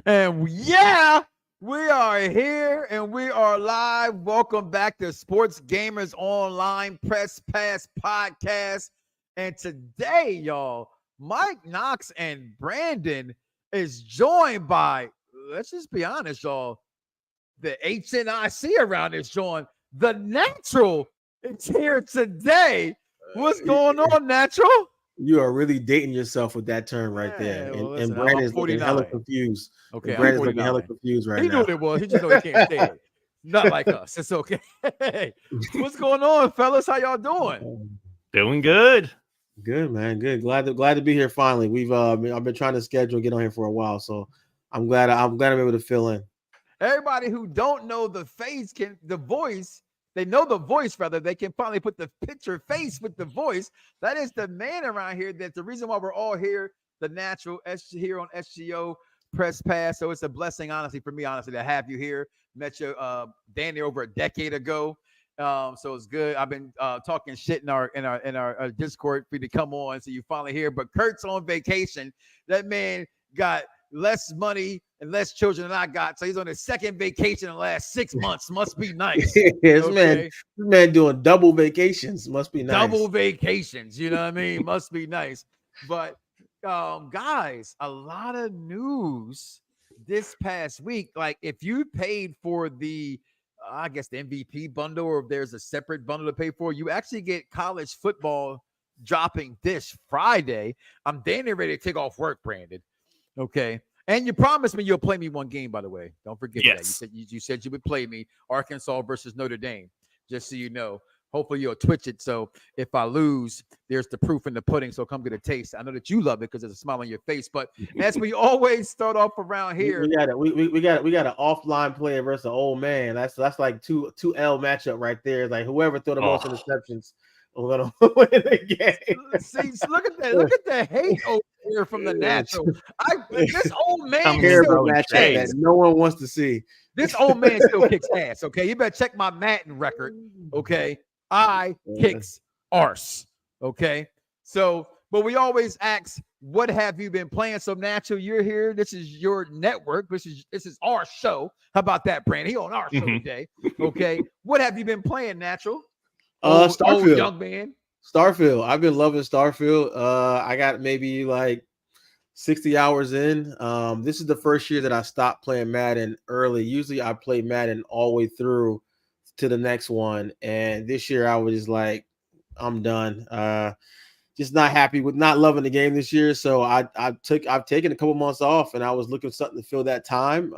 And yeah, we are here and we are live. Welcome back to Sports Gamers Online Press Pass Podcast. And today, y'all, Mike Knoxxx and Brandon is joined by, let's just be honest, y'all, the HNIC around is joined. The Natural is here today. What's going on, Natural? You are really dating yourself with that term right there. Well, And, listen, and I'm Brandon's looking hella 49. confused. Okay, And I'm Brandon's looking hella 49. confused right He knew now. what it was. He just know he can't say it. Not like us. It's okay. What's going on, fellas? How y'all doing? Doing good. Good, man. Good. Glad to be here finally. I've been trying to schedule and get on here for a while, so I'm glad I'm able to fill in. Everybody who don't know the face they know the voice rather. They can finally put the picture face with the voice. That is the man around here. That's the reason why we're all here. The Natural here on SGO Press Pass. So it's a blessing, honestly, for me, to have you here. Met you, Danny, over a decade ago. So it's good. I've been talking shit in our Discord for you to come on. So you finally here. But Kurt's on vacation. That man got less money and less children than I got. So he's on his second vacation in the last 6 months. Must be nice. This man doing double vacations. Must be nice. Double vacations. You know what I mean? Must be nice. But guys, a lot of news this past week. Like if you paid for the I guess the MVP bundle, or if there's a separate bundle to pay for, you actually get college football dropping this Friday. I'm damn near ready to take off work, Brandon. Okay. And you promised me you'll play me one game, by the way. Don't forget that. You said you would play me Arkansas versus Notre Dame, just so you know. Hopefully you'll Twitch it. So if I lose, there's the proof in the pudding. So come get a taste. I know that you love it because there's a smile on your face. But as we always start off around here, we got an offline player versus an old man. That's like two L matchup right there. Like whoever threw the most interceptions are gonna win the game. See, look at that. Look at the hate over here from the Natural. This old man terrible matchup that no one wants to see. This old man still kicks ass. Okay, you better check my Madden record. Okay, I kicks arse. Okay, so but we always ask, what have you been playing? So Natural, you're here. This is your network. This is our show. How about that, Brandon? He on our show today. Okay, what have you been playing, Natural? Starfield, young man. Starfield. I've been loving Starfield. I got maybe like 60 hours in. This is the first year that I stopped playing Madden early. Usually I play Madden all the way through to the next one. And this year I was just like, I'm done. Just not happy with not loving the game this year. So I've taken a couple months off, and I was looking for something to fill that time.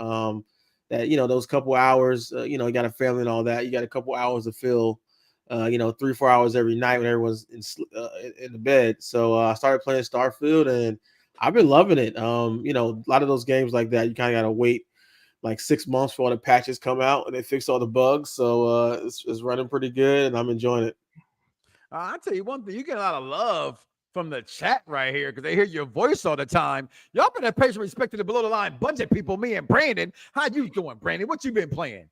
That, those couple hours, you got a family and all that. You got a couple hours to fill. 3-4 hours every night when everyone's in the bed. So I started playing Starfield, and I've been loving it. A lot of those games like that, you kind of got to wait like 6 months for all the patches come out and they fix all the bugs. So it's running pretty good, and I'm enjoying it. I'll tell you one thing, you get a lot of love from the chat right here because they hear your voice all the time. Y'all been that patient respect to the below the line budget people, me and Brandon. How you doing, Brandon? What you been playing?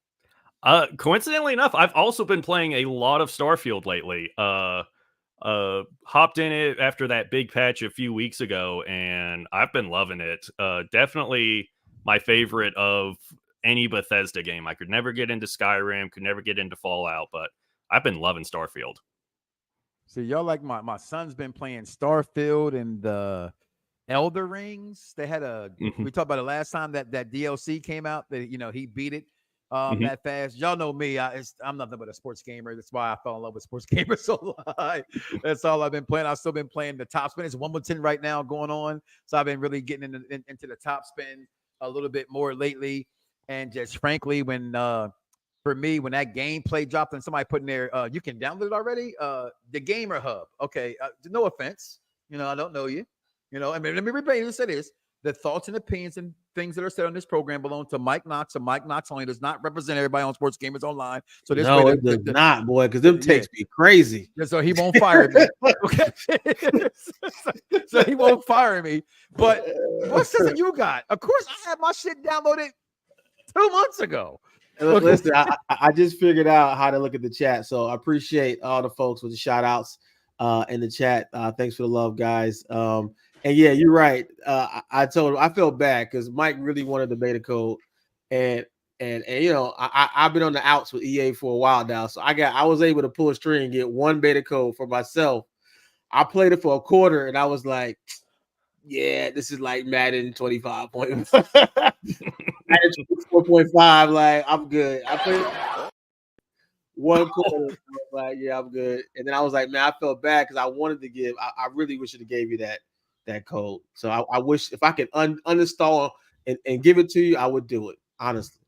Coincidentally enough, I've also been playing a lot of Starfield lately. Hopped in it after that big patch a few weeks ago, and I've been loving it. Definitely my favorite of any Bethesda game. I could never get into Skyrim, could never get into Fallout, but I've been loving Starfield. So y'all like my son's been playing Starfield and the Elder Rings. They had we talked about it last time that DLC came out. That he beat it. That fast. Y'all know me. I'm nothing but a sports gamer. That's why I fell in love with sports gamers so that's all I've been playing. I've still been playing the top spin. It's 1-10 right now going on. So I've been really getting into the top spin a little bit more lately. And just frankly, for me, when that gameplay dropped and somebody put in there, you can download it already. The Gamer Hub. Okay. No offense. I don't know you. I mean, let me repeat who said this. The thoughts and opinions and things that are said on this program belong to Mike Knoxxx, and Mike Knoxxx only does not represent everybody on Sports Gamers Online. So this way, it does not, boy, because them takes me crazy. So he won't fire me. Okay, so he won't fire me. But what system you got? Of course, I had my shit downloaded 2 months ago. Listen, I just figured out how to look at the chat, so I appreciate all the folks with the shout outs in the chat. Thanks for the love, guys. And yeah, you're right. I told him I felt bad because Mike really wanted the beta code, and you know I've been on the outs with EA for a while now, so I was able to pull a string and get one beta code for myself. I played it for a quarter, and I was like, yeah, this is like Madden 25.5. Madden 4.5. Like, I'm good. I played one quarter. I was like, yeah, I'm good. And then I was like, man, I felt bad because I wanted to give. I really wish it gave you that code. So I wish if I could uninstall and give it to you, I would do it. Honestly.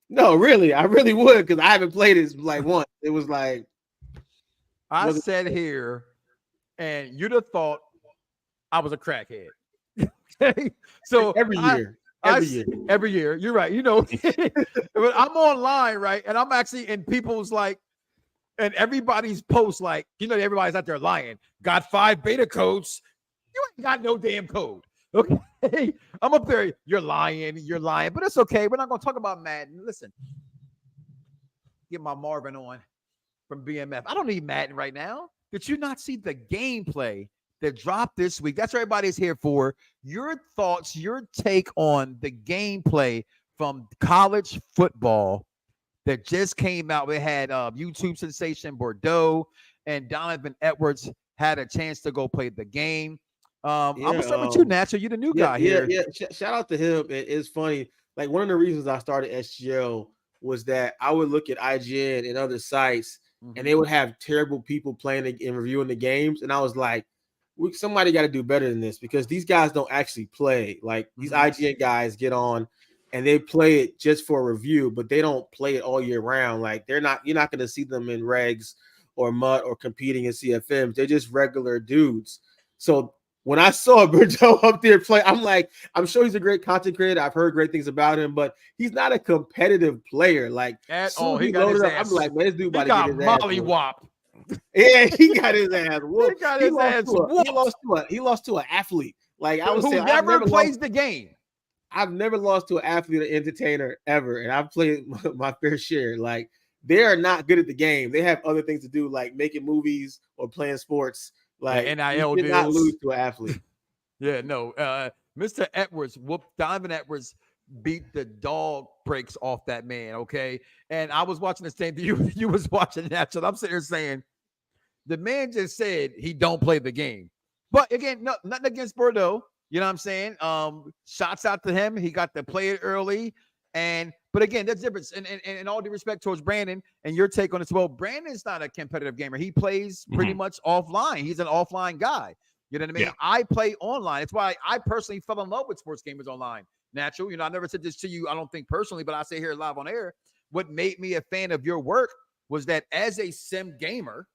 No, really, I really would because I haven't played it like once. It was like I said here, and you'd have thought I was a crackhead. Okay, so every year. Every year. You're right. You know, but I'm online, right? And I'm actually in people's like, and everybody's posts like, you know, everybody's out there lying. Got 5 beta codes. You ain't got no damn code. Okay. I'm up there. You're lying. But it's okay. We're not going to talk about Madden. Listen, get my Marvin on from BMF. I don't need Madden right now. Did you not see the gameplay that dropped this week? That's what everybody's here for. Your thoughts, your take on the gameplay from college football that just came out. We had YouTube sensation Bordeaux and Donovan Edwards had a chance to go play the game. I'm gonna start with you, Nacho. You're the new guy here. Yeah. Shout out to him. It's funny. Like, one of the reasons I started SGO was that I would look at IGN and other sites, and they would have terrible people playing and reviewing the games, and I was like, somebody got to do better than this because these guys don't actually play. Like, these IGN guys get on and they play it just for a review, but they don't play it all year round. Like, you're not going to see them in regs or mud or competing in CFMs. They're just regular dudes. So when I saw Bordeaux up there play, I'm like, I'm sure he's a great content creator. I've heard great things about him, but he's not a competitive player. Like, at all. He got his ass. I'm like, man, this dude about to get his ass molly-whopped. Yeah, he got his ass whooped. He lost to an athlete. Like, I was who saying, never plays the game. I've never lost to an athlete or entertainer ever, and I've played my fair share. Like, they are not good at the game. They have other things to do, like making movies or playing sports. Like, NIL you did not lose to an athlete. Yeah, no. Mr. Edwards whooped Donovan Edwards, beat the dog breaks off that man. Okay, and I was watching the same thing you was watching that, so I'm sitting here saying the man just said he don't play the game. But again, nothing against Bordeaux. You know what I'm saying? Shots out to him. He got to play it early. But again, that's different. And all due respect towards Brandon and your take on it as well, Brandon's not a competitive gamer. He plays pretty much offline. He's an offline guy. You know what I mean? Yeah. I play online. It's why I personally fell in love with sports gamers online. Natural. You know, I never said this to you, I don't think personally, but I say here live on air. What made me a fan of your work was that as a sim gamer,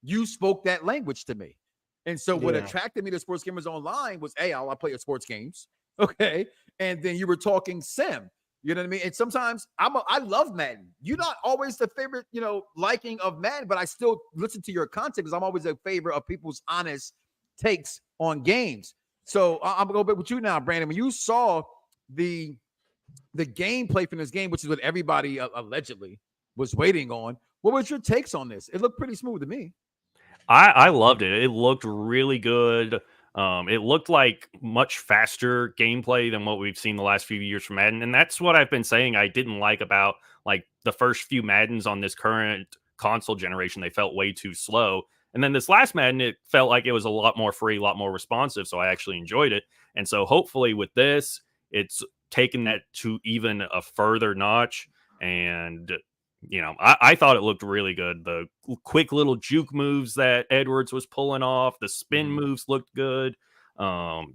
you spoke that language to me. And so what attracted me to sports gamers online was, I play at sports games. Okay. And then you were talking sim. You know what I mean? And sometimes I love Madden. You're not always the favorite, liking of Madden, but I still listen to your content because I'm always a favor of people's honest takes on games. So I'm gonna go back with you now, Brandon. When you saw the gameplay from this game, which is what everybody allegedly was waiting on, what was your takes on this? It looked pretty smooth to me. I loved it. It looked really good. It looked like much faster gameplay than what we've seen the last few years from Madden. And that's what I've been saying I didn't like about like the first few Maddens on this current console generation. They felt way too slow. And then this last Madden, it felt like it was a lot more free, a lot more responsive. So I actually enjoyed it. And so hopefully with this, it's taken that to even a further notch. And I thought it looked really good. The quick little juke moves that Edwards was pulling off, the spin moves looked good.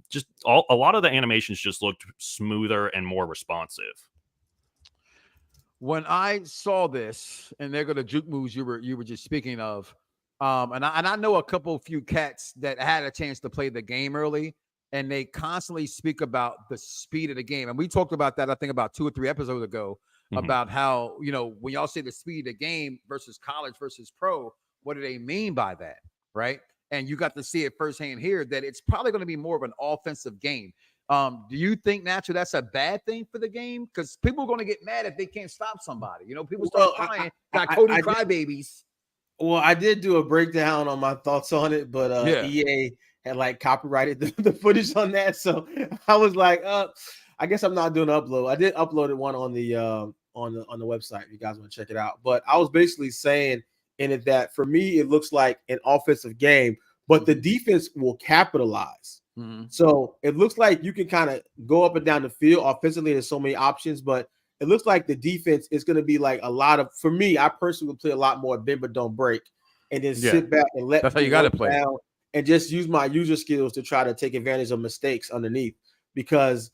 Just a lot of the animations just looked smoother and more responsive. When I saw this, and they're going to juke moves you were just speaking of, and I know a few cats that had a chance to play the game early, and they constantly speak about the speed of the game. And we talked about that, I think, about 2 or 3 episodes ago. About how, when y'all say the speed of the game versus college versus pro, what do they mean by that, right? And you got to see it firsthand here that it's probably going to be more of an offensive game. Do you think, Natural, that's a bad thing for the game? Because people are going to get mad if they can't stop somebody. People start crying, got Cody crybabies. Well, I did do a breakdown on my thoughts on it, but EA had like copyrighted the footage on that. So I was like, I guess I'm not doing an upload. I did upload one on the website if you guys want to check it out. But I was basically saying in it that for me, it looks like an offensive game, but the defense will capitalize. So it looks like you can kind of go up and down the field offensively. There's so many options, but it looks like the defense is going to be like a lot of, for me, I personally would play a lot more bend but don't break, and then sit back and let that's how you got to play down and just use my user skills to try to take advantage of mistakes underneath. Because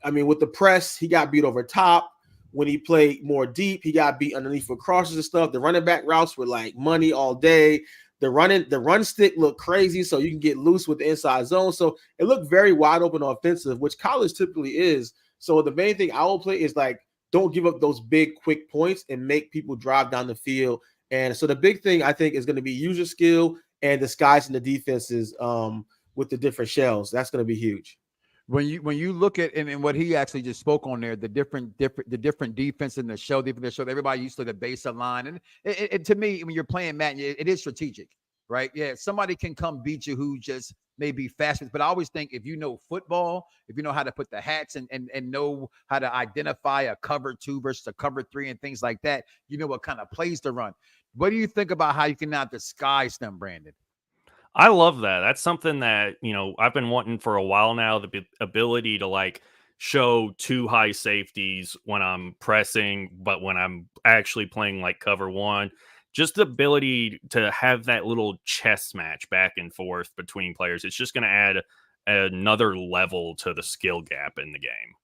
I mean, with the press, he got beat over top. When he played more deep, he got beat underneath for crosses and stuff. The running back routes were like money all day. The run stick looked crazy, so you can get loose with the inside zone. So it looked very wide open offensive, which college typically is. So the main thing I will play is like, don't give up those big, quick points and make people drive down the field. And so the big thing I think is going to be user skill and disguising the defenses with the different shells. That's going to be huge. When you look at and what he actually just spoke on there, the different defense in the show, everybody used to the baseline, and it to me, when you're playing Madden, it is strategic, right? Yeah, somebody can come beat you who just may be faster, but I always think if you know football, if you know how to put the hats and know how to identify a cover 2 versus a cover 3 and things like that, you know what kind of plays to run. What do you think about how you can now disguise them, Brandon? I love that. That's something that, I've been wanting for a while now, the ability to like show 2 high safeties when I'm pressing, but when I'm actually playing like cover 1, just the ability to have that little chess match back and forth between players. It's just going to add another level to the skill gap in the game.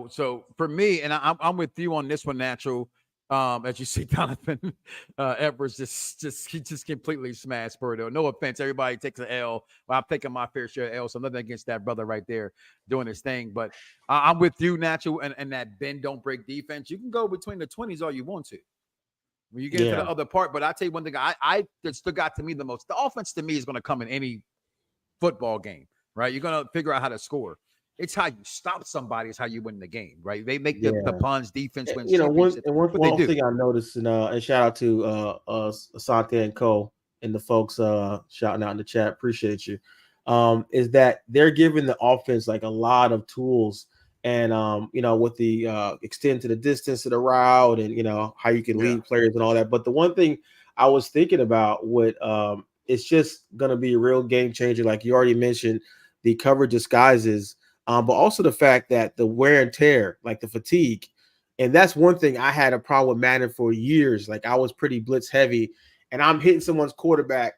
So for me, and I'm with you on this one, Natural. As you see, Donovan Edwards just completely smashed Burdo. No offense, everybody takes an L. Well, I'm taking my fair share of L, so nothing against that brother right there doing his thing. But I'm with you, Natural, and that bend don't break defense. You can go between the 20s all you want to when you get into the other part. But I'll tell you one thing, I that stuck out to me the most. The offense to me is going to come in any football game, right? You're going to figure out how to score. It's how you stop somebody is how you win the game, right? They make the puns, defense wins. One thing I noticed, and shout out to Asante and Co. and the folks shouting out in the chat, appreciate you, is that they're giving the offense like a lot of tools, and with the extend to the distance of the route, and how you can lead players and all that. But the one thing I was thinking about it's just going to be a real game changer, like you already mentioned, the cover disguises. But also the fact that the wear and tear, like the fatigue, and that's one thing I had a problem with Madden for years. Like I was pretty blitz heavy, and I'm hitting someone's quarterback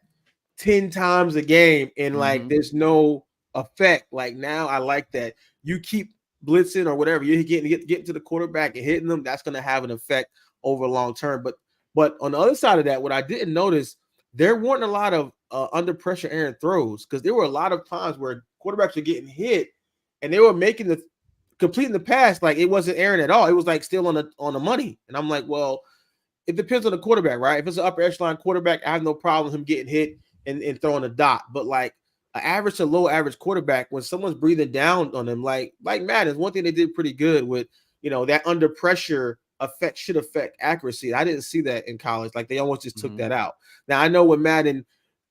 10 times a game, and like there's no effect. Like now, I like that you keep blitzing or whatever you're getting to the quarterback and hitting them. That's going to have an effect over long term. But on the other side of that, what I didn't notice, there weren't a lot of under pressure errant throws, because there were a lot of times where quarterbacks are getting hit. And they were completing the pass like it wasn't airing at all. It was like still on the money. And I'm like, well, it depends on the quarterback, right? If it's an upper echelon quarterback, I have no problem with him getting hit and throwing a dot. But like an average to low average quarterback, when someone's breathing down on them, like Madden, one thing they did pretty good with, that under pressure should affect accuracy. I didn't see that in college. Like they almost just took that out. Now I know with Madden,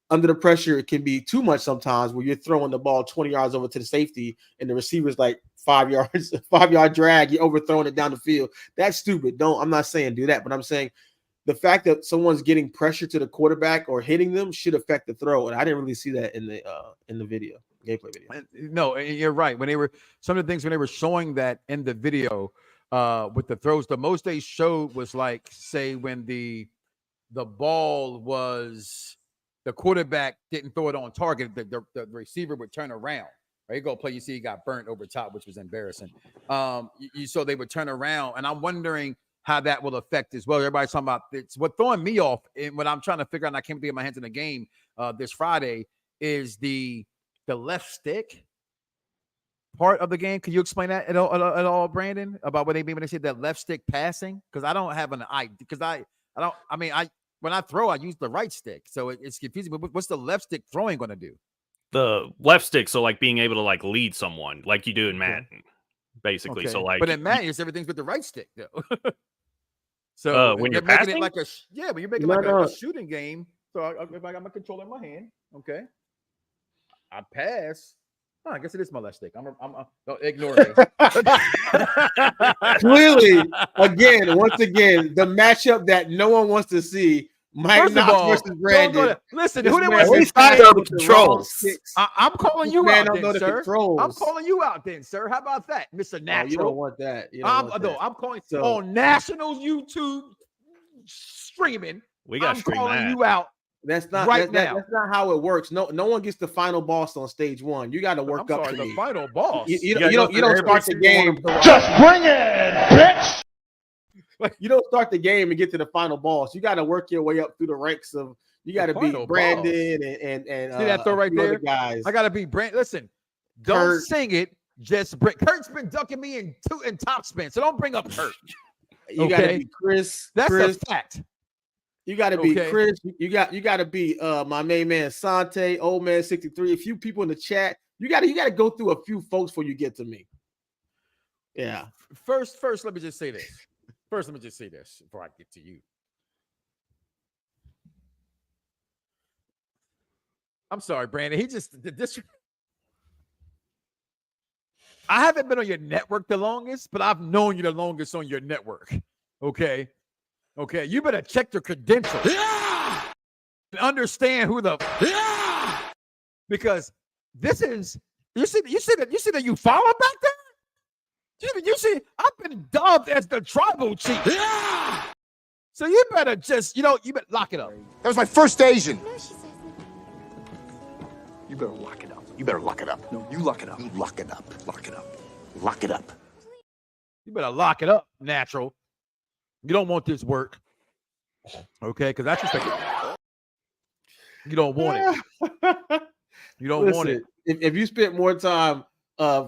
under the pressure, it can be too much sometimes, where you're throwing the ball 20 yards over to the safety and the receiver's like 5 yards, 5-yard drag, you're overthrowing it down the field. That's stupid. I'm not saying do that, but I'm saying the fact that someone's getting pressure to the quarterback or hitting them should affect the throw. And I didn't really see that in the video, gameplay video. No, you're right. When they were showing that in the video with the throws, the most they showed was like, say, when the ball was, the quarterback didn't throw it on target, the receiver would turn around. Right, you go play. You see, he got burnt over top, which was embarrassing. So they would turn around, and I'm wondering how that will affect as well. Everybody's talking about it's what throwing me off, and what I'm trying to figure out. And I can't get my hands in the game this Friday is the left stick part of the game. Can you explain that at all, Brandon? About what they mean when they say that left stick passing? Because I don't have an idea. Because I don't. I mean, when I throw, I use the right stick, so it's confusing. But what's the left stick throwing going to do? The left stick, so like being able to like lead someone, like you do in Madden, basically. Okay. So like, but in Madden, it's everything's with the right stick, though. So when you're making passing, it like when you're making a shooting game. So if I got my controller in my hand, okay, I pass. Oh, I guess it is my left stick. Don't ignore me. Clearly, once again, the matchup that no one wants to see. Mike Knoxxx versus Brandon. Listen, who didn't want to see the controls? I'm calling you out then, sir. Controls. I'm calling you out then, sir. How about that, Mr. Natural? Oh, you don't want that. I'm calling on Nationals YouTube streaming. I'm calling you out. That's not now. That's not how it works. No one gets the final boss on stage 1. You got to work up to the final boss. You don't start the game. Just bring it, bitch. You don't start the game and get to the final boss. You got to work your way up through the ranks of. You got to beat Brandon and see that throw right there, guys. I got to beat Brandon. Listen, don't sing it. Just bring. Kurt's been ducking me in top spin, so don't bring up Kurt. You got to be Chris. That's a fact. You got to be Chris. You got to be my main man Sante, Old Man 63. A few people in the chat. You got to go through a few folks before you get to me. Yeah. First, let me just say this. Before I get to you. I'm sorry, Brandon. I haven't been on your network the longest, but I've known you the longest on your network. Okay. You better check your credentials. Yeah! Understand who the because this is you see that you follow back there? You see, I've been dubbed as the tribal chief. Yeah! So you better just, you better lock it up. That was my first Asian. You better lock it up. You better lock it up. No, you lock it up. You lock it up. Lock it up. Lock it up. You better lock it up, Natural. You don't want this work. Okay, because that's just like you don't want it. You don't want it. If you spent more time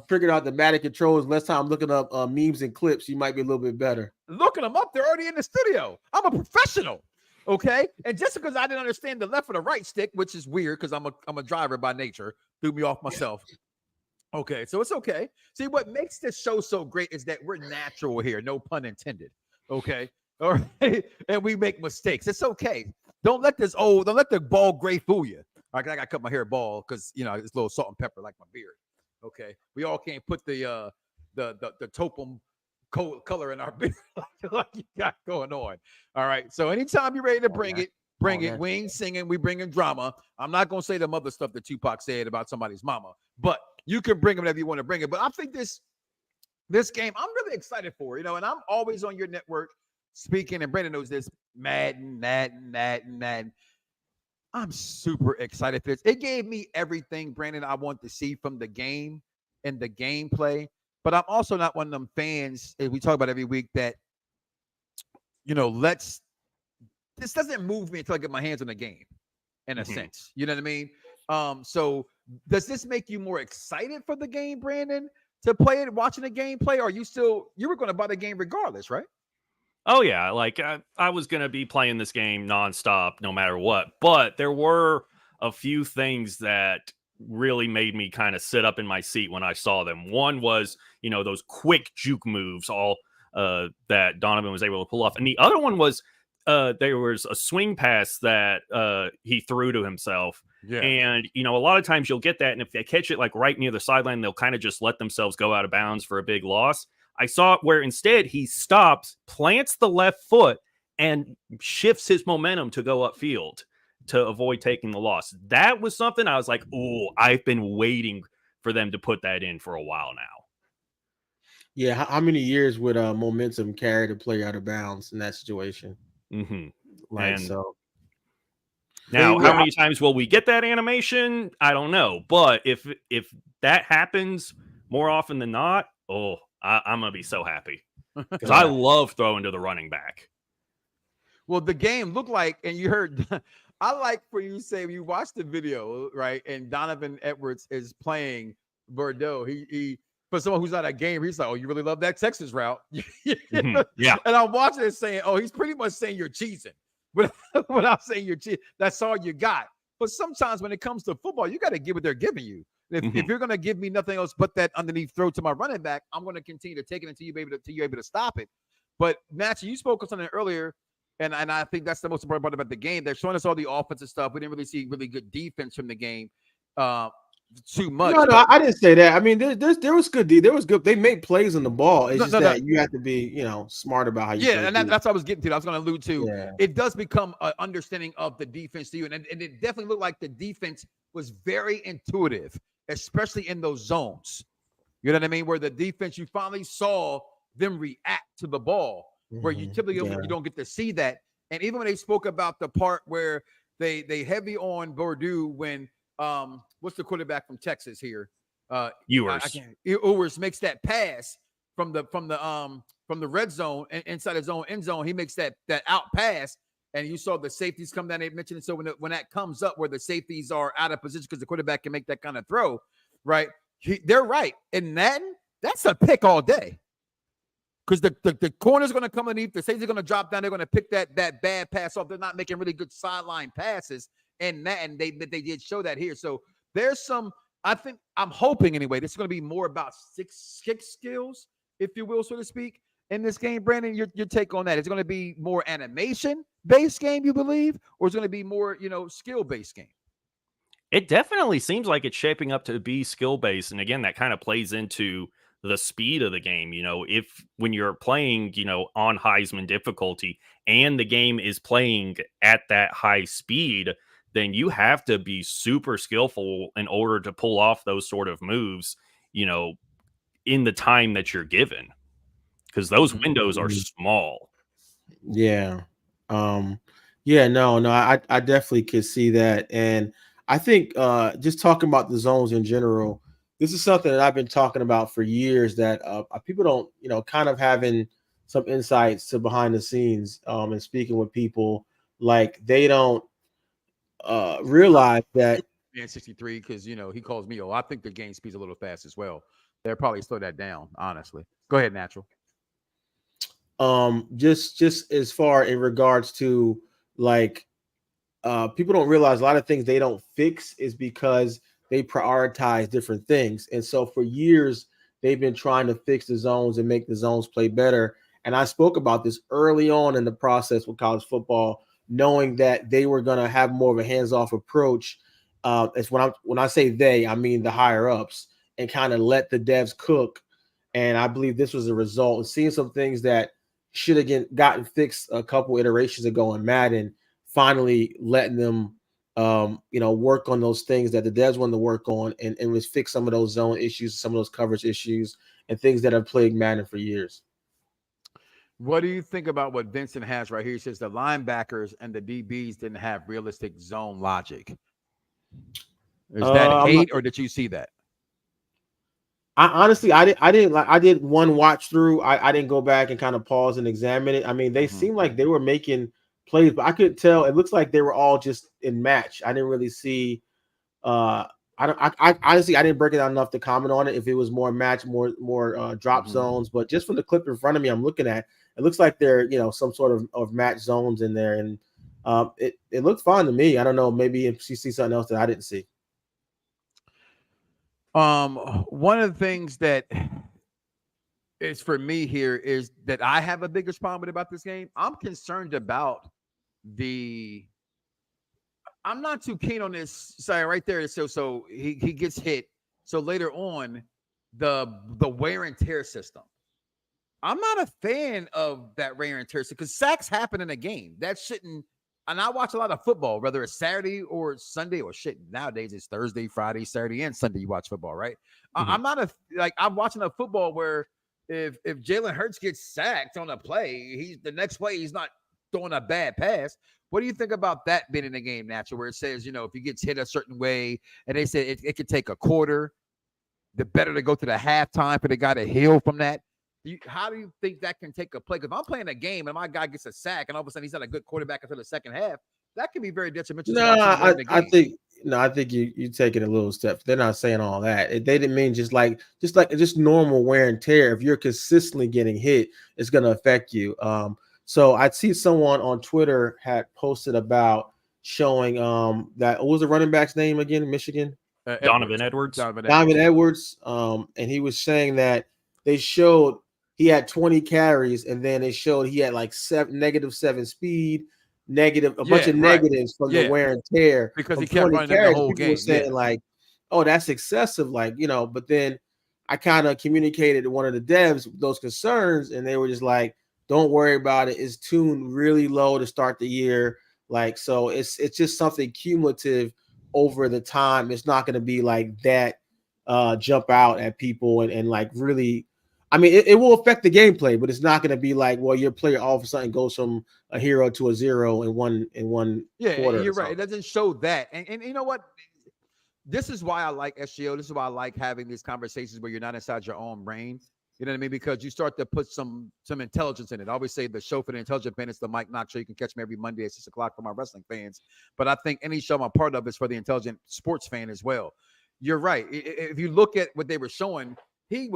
figuring out the Madden controls, less time looking up memes and clips, you might be a little bit better. Looking them up, they're already in the studio. I'm a professional. Okay, and just because I didn't understand the left or the right stick, which is weird because I'm a driver by nature, threw me off myself. Okay, so it's okay. See, what makes this show so great is that we're natural here, no pun intended. Okay, all right, and we make mistakes. It's okay. Don't let the bald gray fool you. All right, I got to cut my hair bald because it's a little salt and pepper like my beard. Okay, we all can't put the topum color in our beard like you got going on. All right, so anytime you're ready to bring it. We ain't singing, we bringing drama. I'm not gonna say the other stuff that Tupac said about somebody's mama, but you can bring it whenever you want to bring it. But I think this game, I'm really excited for, and I'm always on your network speaking, and Brandon knows this. Madden. I'm super excited for this. It gave me everything, Brandon, I want to see from the game and the gameplay. But I'm also not one of them fans, as we talk about every week, that this doesn't move me until I get my hands on the game, in a sense. You know what I mean? So does this make you more excited for the game, Brandon, to play it, watching the gameplay? Or you were going to buy the game regardless, right? Oh, yeah. Like, I was going to be playing this game nonstop, no matter what. But there were a few things that really made me kind of sit up in my seat when I saw them. One was, those quick juke moves, all that Donovan was able to pull off. And the other one was, there was a swing pass that he threw to himself. Yeah. And, a lot of times you'll get that. And if they catch it like right near the sideline, they'll kind of just let themselves go out of bounds for a big loss. I saw it where instead he stops, plants the left foot, and shifts his momentum to go upfield to avoid taking the loss. That was something I was like, oh, I've been waiting for them to put that in for a while now. Yeah. How many years would momentum carry the player out of bounds in that situation? So now, how many times will we get that animation? I don't know, but if that happens more often than not, I'm gonna be so happy because I love throwing to the running back. Well, the game looked like, and you heard, I like for you to say you watched the video, right? And Donovan Edwards is playing Bordeaux. He for someone who's not a gamer, he's like, "Oh, you really love that Texas route?" Yeah. And I'm watching it saying, "Oh, he's pretty much saying you're cheesing," without saying you're cheesing. That's all you got. But sometimes when it comes to football, you got to give what they're giving you. If you're going to give me nothing else but that underneath throw to my running back, I'm going to continue to take it until you're able to stop it. But Matthew, you spoke on something earlier, and I think that's the most important part about the game. They're showing us all the offensive stuff. We didn't really see really good defense from the game. too much. No, I didn't say that. I mean, there was good. There was good. They made plays on the ball. It's just that you have to be, smart about how you. Yeah, and that's what I was getting to. I was going to allude to. Yeah. It does become an understanding of the defense to you, and it definitely looked like the defense was very intuitive, especially in those zones. You know what I mean? Where the defense, you finally saw them react to the ball, where you typically you don't get to see that. And even when they spoke about the part where they heavy on Bordeaux when what's the quarterback from Texas here? Ewers makes that pass from the red zone and inside his own end zone. He makes that out pass, and you saw the safeties come down. They mentioned it. So when that comes up where the safeties are out of position because the quarterback can make that kind of throw, right? They're right. And that's a pick all day. Because the corner's going to come underneath, the safety's going to drop down. They're going to pick that bad pass off. They're not making really good sideline passes, and they did show that here. So there's some. I'm hoping anyway. This is going to be more about six skills, if you will, so to speak, in this game. Brandon, your take on that? It's going to be more animation based game, you believe, or it's going to be more skill based game? It definitely seems like it's shaping up to be skill based, and again, that kind of plays into the speed of the game. If when you're playing, on Heisman difficulty and the game is playing at that high speed, then you have to be super skillful in order to pull off those sort of moves, in the time that you're given, because those windows are small. Yeah. No, I definitely could see that. And I think just talking about the zones in general, this is something that I've been talking about for years that people don't, kind of having some insights to behind the scenes and speaking with people, like they don't realize that. Man, 63, because, he calls me, I think the game speed's a little fast as well. They'll probably slow that down, honestly. Go ahead, Natural. Just as far in regards to like people don't realize a lot of things they don't fix is because they prioritize different things. And so for years, they've been trying to fix the zones and make the zones play better. And I spoke about this early on in the process with college football, knowing that they were going to have more of a hands-off approach. It's when I say they, I mean the higher ups, and kind of let the devs cook. And I believe this was a result of seeing some things that should have gotten fixed a couple iterations ago in Madden, finally letting them work on those things that the devs wanted to work on and was fix some of those zone issues, some of those coverage issues, and things that have plagued Madden for years. What do you think about what Vincent has right here? He says the linebackers and the DBs didn't have realistic zone logic. Is that hate, or did you see that? I did one watch through. I didn't go back and kind of pause and examine it. I mean, they seemed like they were making plays, but I couldn't tell. It looks like they were all just in match. I didn't really see. I honestly I didn't break it down enough to comment on it if it was more match, more drop zones. But just from the clip in front of me, I'm looking at. It looks like they're some sort of match zones in there, and it looked fine to me. I don't know, maybe if you see something else that I didn't see. One of the things that is for me here is that I have a biggest problem with about this game. I'm concerned about I'm not too keen on this side right there. So he gets hit. So later on, the wear and tear system. I'm not a fan of that wear and tear system because sacks happen in a game. That shouldn't. And I watch a lot of football, whether it's Saturday or Sunday or shit. Nowadays it's Thursday, Friday, Saturday, and Sunday. You watch football, right? I'm not I'm watching a football where if Jalen Hurts gets sacked on a play, the next play he's not throwing a bad pass. What do you think about that being in the game, Natural? Where it says, if he gets hit a certain way, and they say it could take a quarter, the better to go to the halftime for the guy to heal from that. How do you think that can take a play? Because if I'm playing a game and my guy gets a sack and all of a sudden he's not a good quarterback until the second half, that can be very detrimental. I think you take it a little step. They're not saying all that. They didn't mean just normal wear and tear. If you're consistently getting hit, it's going to affect you. So I'd see someone on Twitter had posted about showing that what was the running back's name again? Michigan, Donovan Edwards. And he was saying that they showed he had 20 carries, and then they showed he had like -7 speed, bunch of negatives from the wear and tear because he kept running the whole game. Saying like oh, that's excessive. Like, but then I kind of communicated to one of the devs those concerns, and they were just like, don't worry about it. It's tuned really low to start the year. Like, so it's just something cumulative over the time. It's not going to be like that jump out at people and like really, I mean, it will affect the gameplay, but it's not going to be like, well, your player all of a sudden goes from a hero to a zero in one quarter. You're right. It doesn't show that. And you know what? This is why I like SGO. This is why I like having these conversations where you're not inside your own brain. You know what I mean? Because you start to put some intelligence in it. I always say the show for the intelligent fan is the Mike Knoxxx show. You can catch me every Monday at 6 o'clock for my wrestling fans. But I think any show I'm a part of is for the intelligent sports fan as well. You're right. If you look at what they were showing, he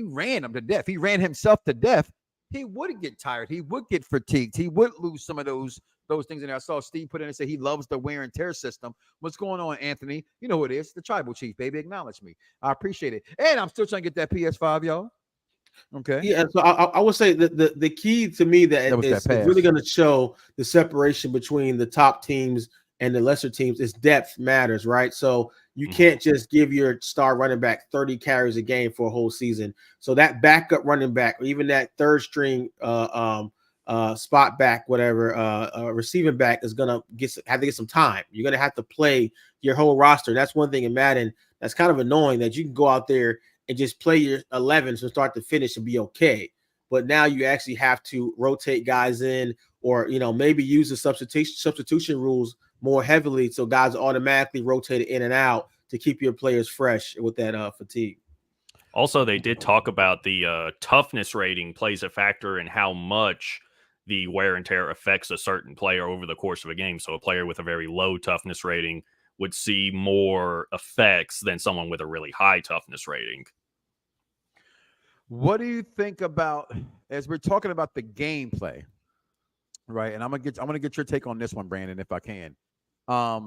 ran him to death. He ran himself to death. He would get tired. He would get fatigued. He would lose some of those things in there. I saw Steve put in and say he loves the wear and tear system. What's going on, Anthony? You know who it is. The tribal chief, baby. Acknowledge me. I appreciate it. And I'm still trying to get that PS5, y'all. Okay. Yeah, so I would say that the key to me that is really going to show the separation between the top teams and the lesser teams is depth matters, right? So you can't just give your star running back 30 carries a game for a whole season. So that backup running back, or even that third string spot back, whatever, receiving back is gonna have to get some time. You're gonna have to play your whole roster. That's one thing in Madden that's kind of annoying, that you can go out there and just play your 11s from start to finish and be okay. But now you actually have to rotate guys in, or maybe use the substitution rules more heavily, so guys automatically rotated in and out to keep your players fresh with that fatigue. Also, they did talk about the toughness rating plays a factor in how much the wear and tear affects a certain player over the course of a game. So a player with a very low toughness rating would see more effects than someone with a really high toughness rating. What do you think about, as we're talking about the gameplay, right? And I'm gonna get your take on this one, Brandon, if I can,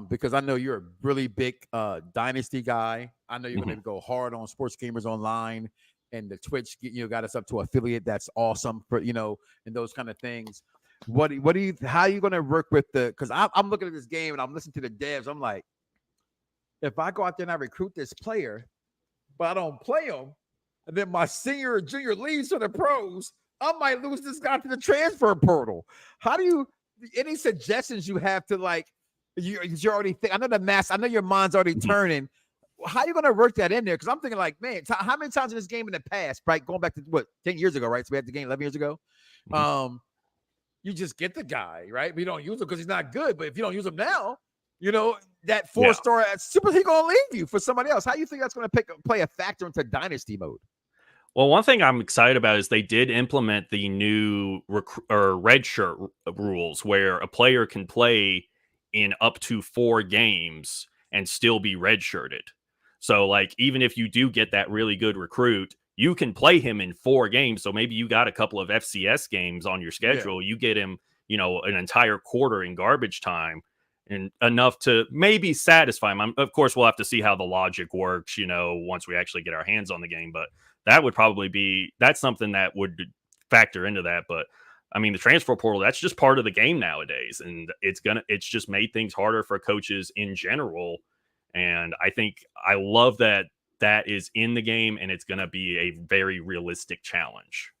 because I know you're a really big Dynasty guy. I know you're gonna go hard on Sports Gamers Online, and the Twitch, got us up to affiliate. That's awesome for and those kind of things. What do you how are you gonna work with because I'm looking at this game and I'm listening to the devs. I'm like, if I go out there and I recruit this player, but I don't play him, and then my senior or junior leaves for the pros, I might lose this guy to the transfer portal. How do you, any suggestions you have to you're already I know your mind's already turning. How are you going to work that in there? Because I'm thinking man, how many times in this game in the past, right? Going back to 10 years ago, right? So we had the game 11 years ago. You just get the guy, right? We don't use him because he's not good. But if you don't use him now, that 4-star super, he going to leave you for somebody else. How do you think that's going to play a factor into Dynasty mode? Well, one thing I'm excited about is they did implement the new red shirt rules, where a player can play in up to 4 games and still be redshirted. So, even if you do get that really good recruit, you can play him in 4 games. So maybe you got a couple of FCS games on your schedule. Yeah. You get him, an entire quarter in garbage time, and enough to maybe satisfy him. Of course, we'll have to see how the logic works, once we actually get our hands on the game. But that would probably that's something that would factor into that. But I mean, the transfer portal, that's just part of the game nowadays. And it's just made things harder for coaches in general. And I think I love that is in the game, and it's going to be a very realistic challenge.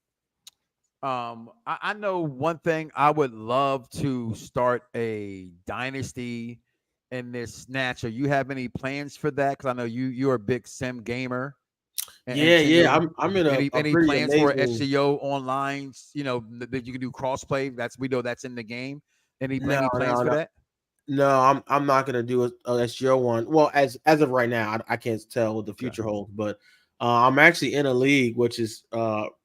I know one thing. I would love to start a Dynasty in this snatcher. You have any plans for that? Because I know you're a big sim gamer. I'm in any plans amazing... for SGO Online? That you can do crossplay. We know that's in the game. Any plans for that? No, I'm not gonna do a SGO one. Well, as of right now, I can't tell what the future holds. But I'm actually in a league, which is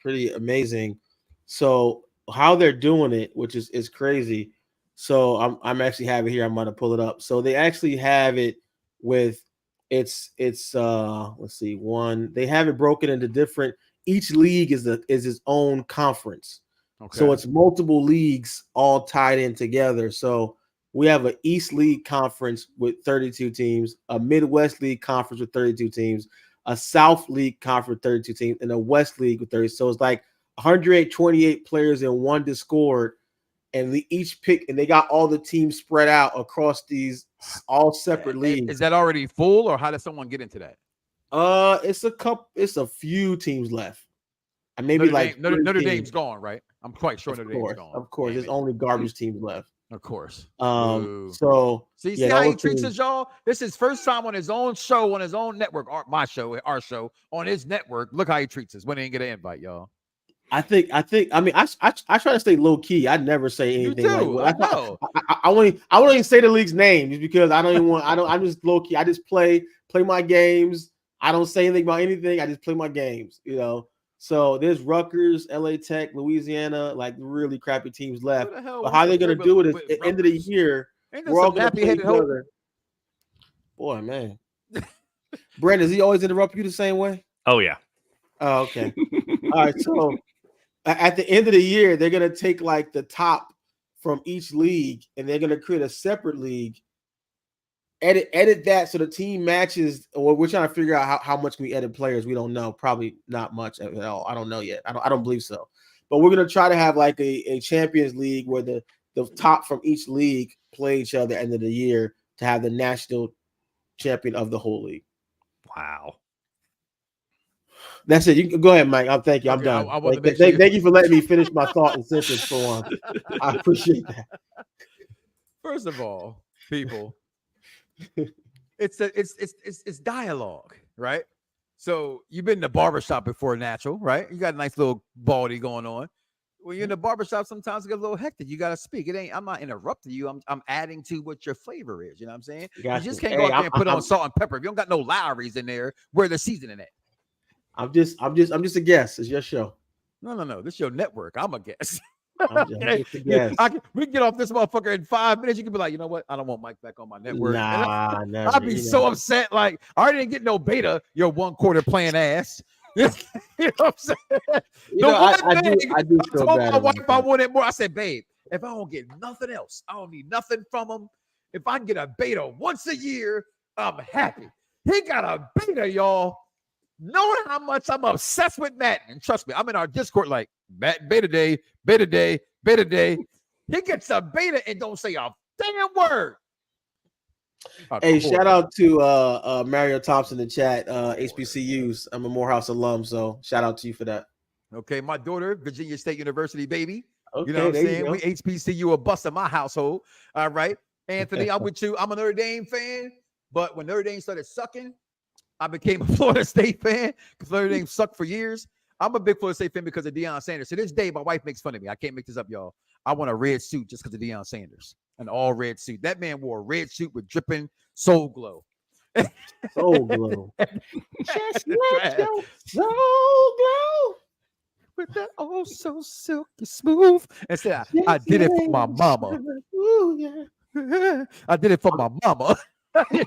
pretty amazing. So how they're doing it, which is crazy. So I'm actually have it here. I'm gonna pull it up. So they actually have it with it's let's see, they have it broken into different. Each league is its own conference. Okay. So it's multiple leagues all tied in together. So we have an East League conference with 32 teams, a Midwest League conference with 32 teams, a South League conference with 32 teams, and a West League with 30. So it's 128 players in one Discord, and each pick, and they got all the teams spread out across these all separate leagues. Is that already full, or how does someone get into that? It's a few teams left. And maybe Notre Dame's gone, right? I'm quite sure Notre Dame's gone. Of course, there's only garbage teams left. Of course. So see how he treats us, y'all. This is first time on his own show, on his own network, our show on his network. Look how he treats us when he didn't get an invite, y'all. I mean, I try to stay low key. I never say anything. I won't even say the league's name just because I don't even want. I'm just low key. I just play my games. I don't say anything about anything. I just play my games. So there's Rutgers, LA Tech, Louisiana, like really crappy teams left. But how they're gonna do it is at the end of the year, we're all gonna play together. Boy, man. Brandon, does he always interrupt you the same way? Oh yeah. Oh, okay. All right. So at the end of the year, they're gonna take like the top from each league, and they're gonna create a separate league. Edit that so the team matches. Or we're trying to figure out how much we edit players. We don't know. Probably not much at all. I don't know yet. I don't believe so. But we're gonna try to have like a Champions League where the top from each league play each other at the end of the year to have the national champion of the whole league. Wow. That's it. You can go ahead, Mike. Thank you. I'm done. Thank you for letting me finish my thought and sentence for one. I appreciate that. First of all, people, it's dialogue, right? So you've been in the barbershop before, natural, right? You got a nice little baldy going on. When you're in the barbershop, sometimes it gets a little hectic. You got to speak. I'm not interrupting you. I'm adding to what your flavor is. You know what I'm saying? You just can't go out there and put on salt and pepper. If you don't got no Lowry's in there, where the seasoning at? I'm just a guest. It's your show. No. This is your network. I'm a guest. We can get off this motherfucker in 5 minutes. You can be like, you know what? I don't want Mike back on my network. Never. I'd be so upset. Like, I already didn't get no beta. Your 1 quarter playing ass. You know what I'm saying? I do feel told bad. my wife I wanted more. I said, babe, if I don't get nothing else, I don't need nothing from him. If I can get a beta once a year, I'm happy. He got a beta, y'all. Knowing how much I'm obsessed with Madden, and trust me, I'm in our Discord like Madden beta day. He gets a beta and don't say a damn word. Hey, shout out to Mario Thompson in the chat, HBCUs. I'm a Morehouse alum, so shout out to you for that. Okay, my daughter, Virginia State University, baby. Okay, you know what I'm saying? We HBCU a bust in my household. All right, Anthony, I'm with you. I'm a Notre Dame fan, but when Notre Dame started sucking, I became a Florida State fan because Notre Dame sucked for years. I'm a big Florida State fan because of Deion Sanders. To this day, my wife makes fun of me. I can't make this up, y'all. I want a red suit just because of Deion Sanders. An all red suit. That man wore a red suit with dripping soul glow. Soul glow. Just let your soul glow. With that oh so silky smooth. And said, I did it for my mama. Ooh, yeah. I did it for my mama. I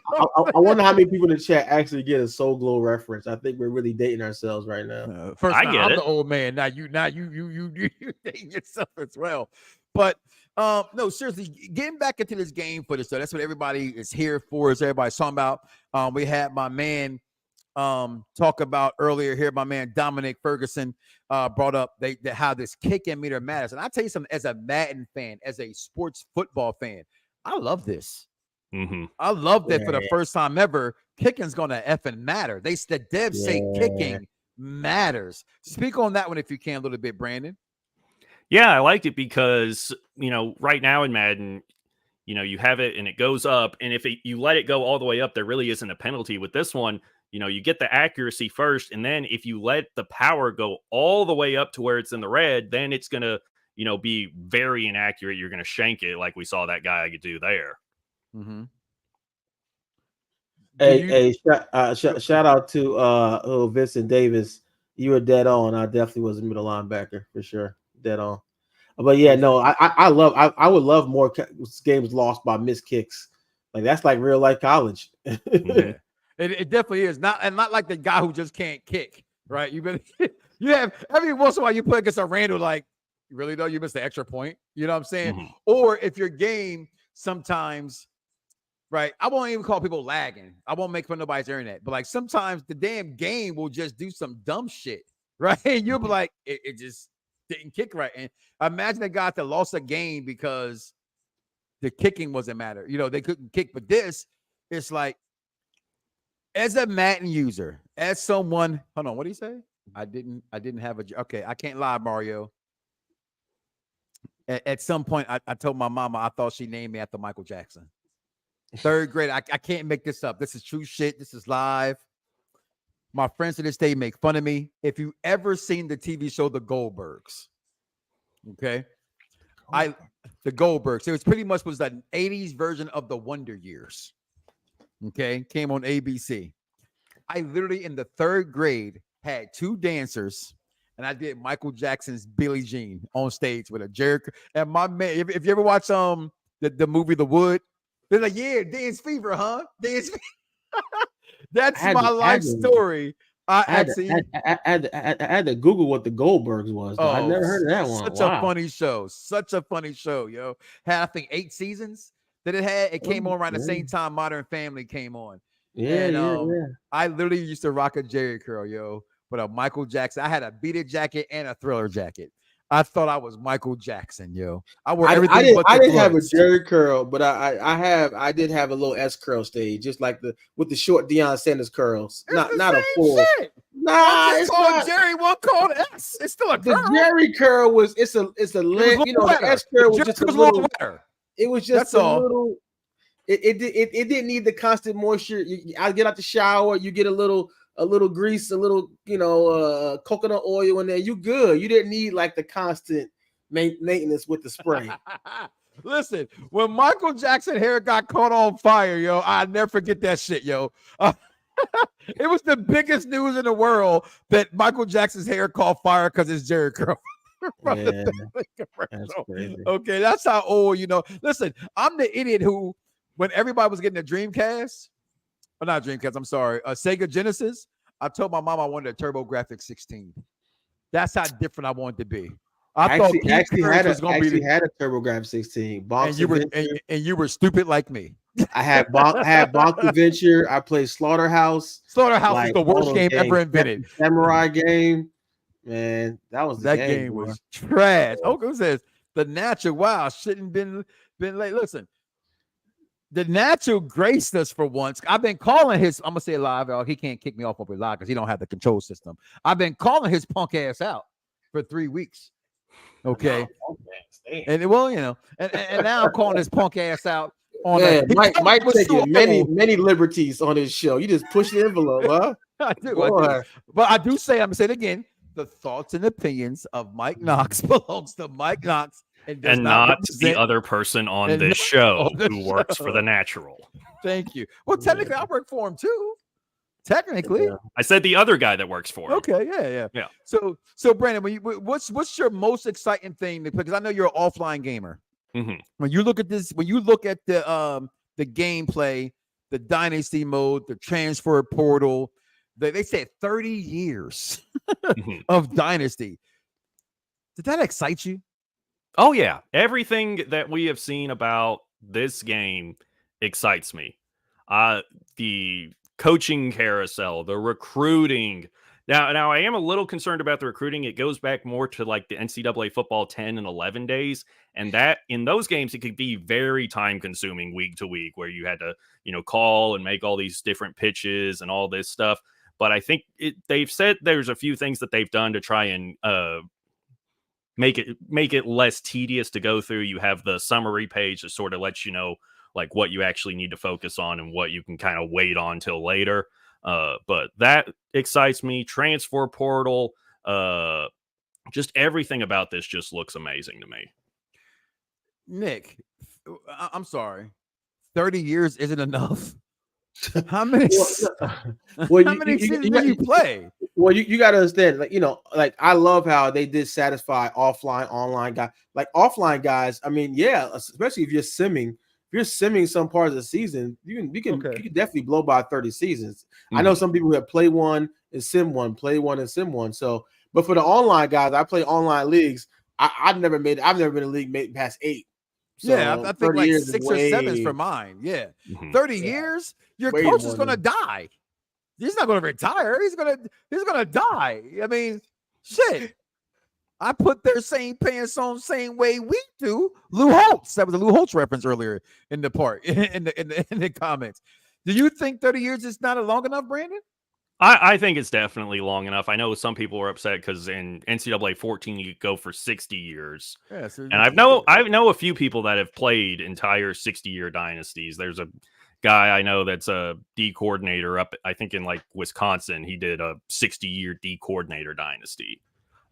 wonder how many people in the chat actually get a Soul Glow reference. I think we're really dating ourselves right now. First, I'm the old man. Now you dating yourself as well. But no, seriously, getting back into this game footage, so that's what everybody is here for. Is everybody's talking about? We had my man talk about earlier here. My man Dominic Ferguson brought up how this kick-in meter matters. And I tell you something, as a Madden fan, as a sports football fan, I love this. Mm-hmm. I love that for the first time ever. Kicking's gonna effing matter. The devs say kicking matters. Speak on that one if you can a little bit, Brandon. Yeah, I liked it because right now in Madden, you have it and it goes up, and if you let it go all the way up, there really isn't a penalty. With this one, you get the accuracy first, and then if you let the power go all the way up to where it's in the red, then it's gonna be very inaccurate. You're gonna shank it like we saw that guy do there. Mm-hmm. Shout out to Vincent Davis. You were dead on. I definitely was a middle linebacker for sure. Dead on. But yeah, no, I would love more games lost by missed kicks. Like that's like real life college. Yeah. It definitely is. Not like the guy who just can't kick, right? You have every once in a while you play against a random, like, really though, you missed the extra point. You know what I'm saying? Mm-hmm. Or if your game sometimes, right? I won't even call people lagging. I won't make fun of nobody's internet, but like sometimes the damn game will just do some dumb shit, right? And you'll be like, it just didn't kick right. And imagine a guy that lost a game because the kicking wasn't matter. You know, they couldn't kick. But this, it's like, as a Madden user, as someone, hold on, what did he say? I didn't have okay, I can't lie, Mario. At some point, I told my mama I thought she named me after Michael Jackson. 3rd grade. I can't make this up. This is true shit. This is live. My friends to this day make fun of me. If you ever seen the TV show The Goldbergs, okay, the Goldbergs. It was pretty much was the 80s version of the Wonder Years. Okay, came on ABC. I literally in the 3rd grade had 2 dancers, and I did Michael Jackson's Billie Jean on stage with a Jericho. And my man, if you ever watch the movie The Wood, they're like, yeah, Dance Fever, huh? Dance Fever. That's my life story. I had to Google what the Goldbergs was. Oh, I never heard of that one. Such a funny show. Such a funny show, yo. Had I think 8 seasons that it had. It came on around the same time Modern Family came on. Yeah, and, I literally used to rock a Jerry curl, yo, with a Michael Jackson. I had a Beat It jacket and a Thriller jacket. I thought I was Michael Jackson, yo. I wore everything. I didn't have a Jerry curl, but I did have a little S curl stage, just like with the short Deion Sanders curls. Not a full. Shit. Nah, it's called Jerry. One called S. It's still a curl. The Jerry curl was it's a length. You know, the S curl was just a little wetter. It was just little. It didn't need the constant moisture. I get out the shower, you get a little grease, a little, coconut oil in there. You good. You didn't need like the constant maintenance with the spray. Listen, when Michael Jackson hair got caught on fire, yo, I'll never forget that shit, yo. It was the biggest news in the world that Michael Jackson's hair caught fire because it's Jerry curl. That's crazy. Okay, that's how old, Listen, I'm the idiot who, when everybody was getting a Dreamcast, or not Dreamcast, I'm sorry, Sega Genesis, I told my mom I wanted a TurboGrafx 16. That's how different I wanted to be. I thought actually had a TurboGrafx 16. And you were stupid like me. I had Bonk Adventure. I played Slaughterhouse. Slaughterhouse is the worst game ever invented. Samurai game. Man, that game was trash. Okay, says the natural. Wow, shouldn't been late. Listen, the natural graced us for once. I've been calling his. I'm gonna say it live. He can't kick me off of it live because he don't have the control system. I've been calling his punk ass out for 3 weeks. Okay, and and now I'm calling his punk ass out. Mike taking many liberties on his show. You just push the envelope, huh? I do. But I do say, I'm gonna say it again. The thoughts and opinions of Mike Knoxxx belongs to Mike Knoxxx and not the other person on this show who works for the Natural. Thank you. Well, technically, I work for him too. Technically, I said the other guy that works for him. Okay, yeah. So Brandon, what's your most exciting thing? Because I know you're an offline gamer. Mm-hmm. When you look at this, when you look at the gameplay, the Dynasty mode, the transfer portal, they said 30 years of Dynasty. Did that excite you? Oh, yeah. Everything that we have seen about this game excites me. The coaching carousel, the recruiting. Now I am a little concerned about the recruiting. It goes back more to like the NCAA football 10 and 11 days. And that in those games, it could be very time consuming week to week where you had to, call and make all these different pitches and all this stuff. But I think they've said there's a few things that they've done to try and make it less tedious to go through. You have the summary page that sort of lets you know like what you actually need to focus on and what you can kind of wait on till later. But that excites me. Transfer portal, just everything about this just looks amazing to me. Nick, I'm sorry. 30 years isn't enough. How many seasons do you play? Well, you got to understand, like I love how they did satisfy offline, online guys. Like offline guys, I mean, yeah, especially if you're simming. If you're simming some parts of the season, you can definitely blow by 30 seasons. Mm-hmm. I know some people who have play one and sim one, play one and sim one. So, but for the online guys, I play online leagues. I've never been in a league made past 8. So I think like 6 or 7 for mine. Yeah. Mm-hmm. 30 years, your coach is going to die. He's not going to retire. He's going to die. I mean, shit. I put their same pants on same way we do. Lou Holtz. That was a Lou Holtz reference earlier in the part in the comments. Do you think 30 years is not long enough, Brandon? I think it's definitely long enough. I know some people were upset because in NCAA 14 you could go for 60 years. Yeah, so and I know a few people that have played entire 60-year dynasties. There's a guy I know that's a D coordinator up, I think in like Wisconsin. He did a 60-year D coordinator dynasty.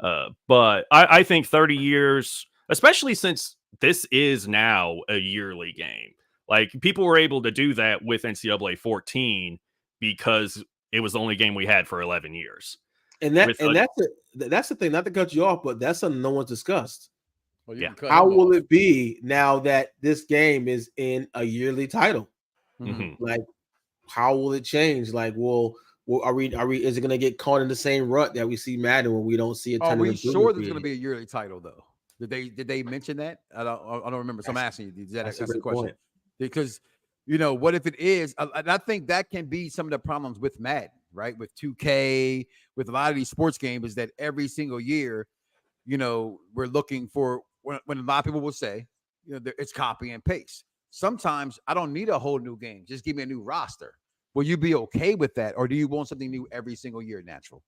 But I think 30 years, especially since this is now a yearly game. Like people were able to do that with NCAA 14 because it was the only game we had for 11 years. And that's the thing, not to cut you off, but that's something no one's discussed. Well, yeah. How will it be now that this game is in a yearly title? Mm-hmm. Like, how will it change? Like, are we is it going to get caught in the same rut that we see Madden when we don't see a ton Are of we sure there's going to be a yearly title though? Did they mention that? I don't remember. So I'm asking you. That's a question. Point. Because what if it is? And I think that can be some of the problems with Madden, right? With 2K, with a lot of these sports games, is that every single year, we're looking for when a lot of people will say, it's copy and paste. Sometimes I don't need a whole new game. Just give me a new roster. Will you be okay with that, or do you want something new every single year? Natural.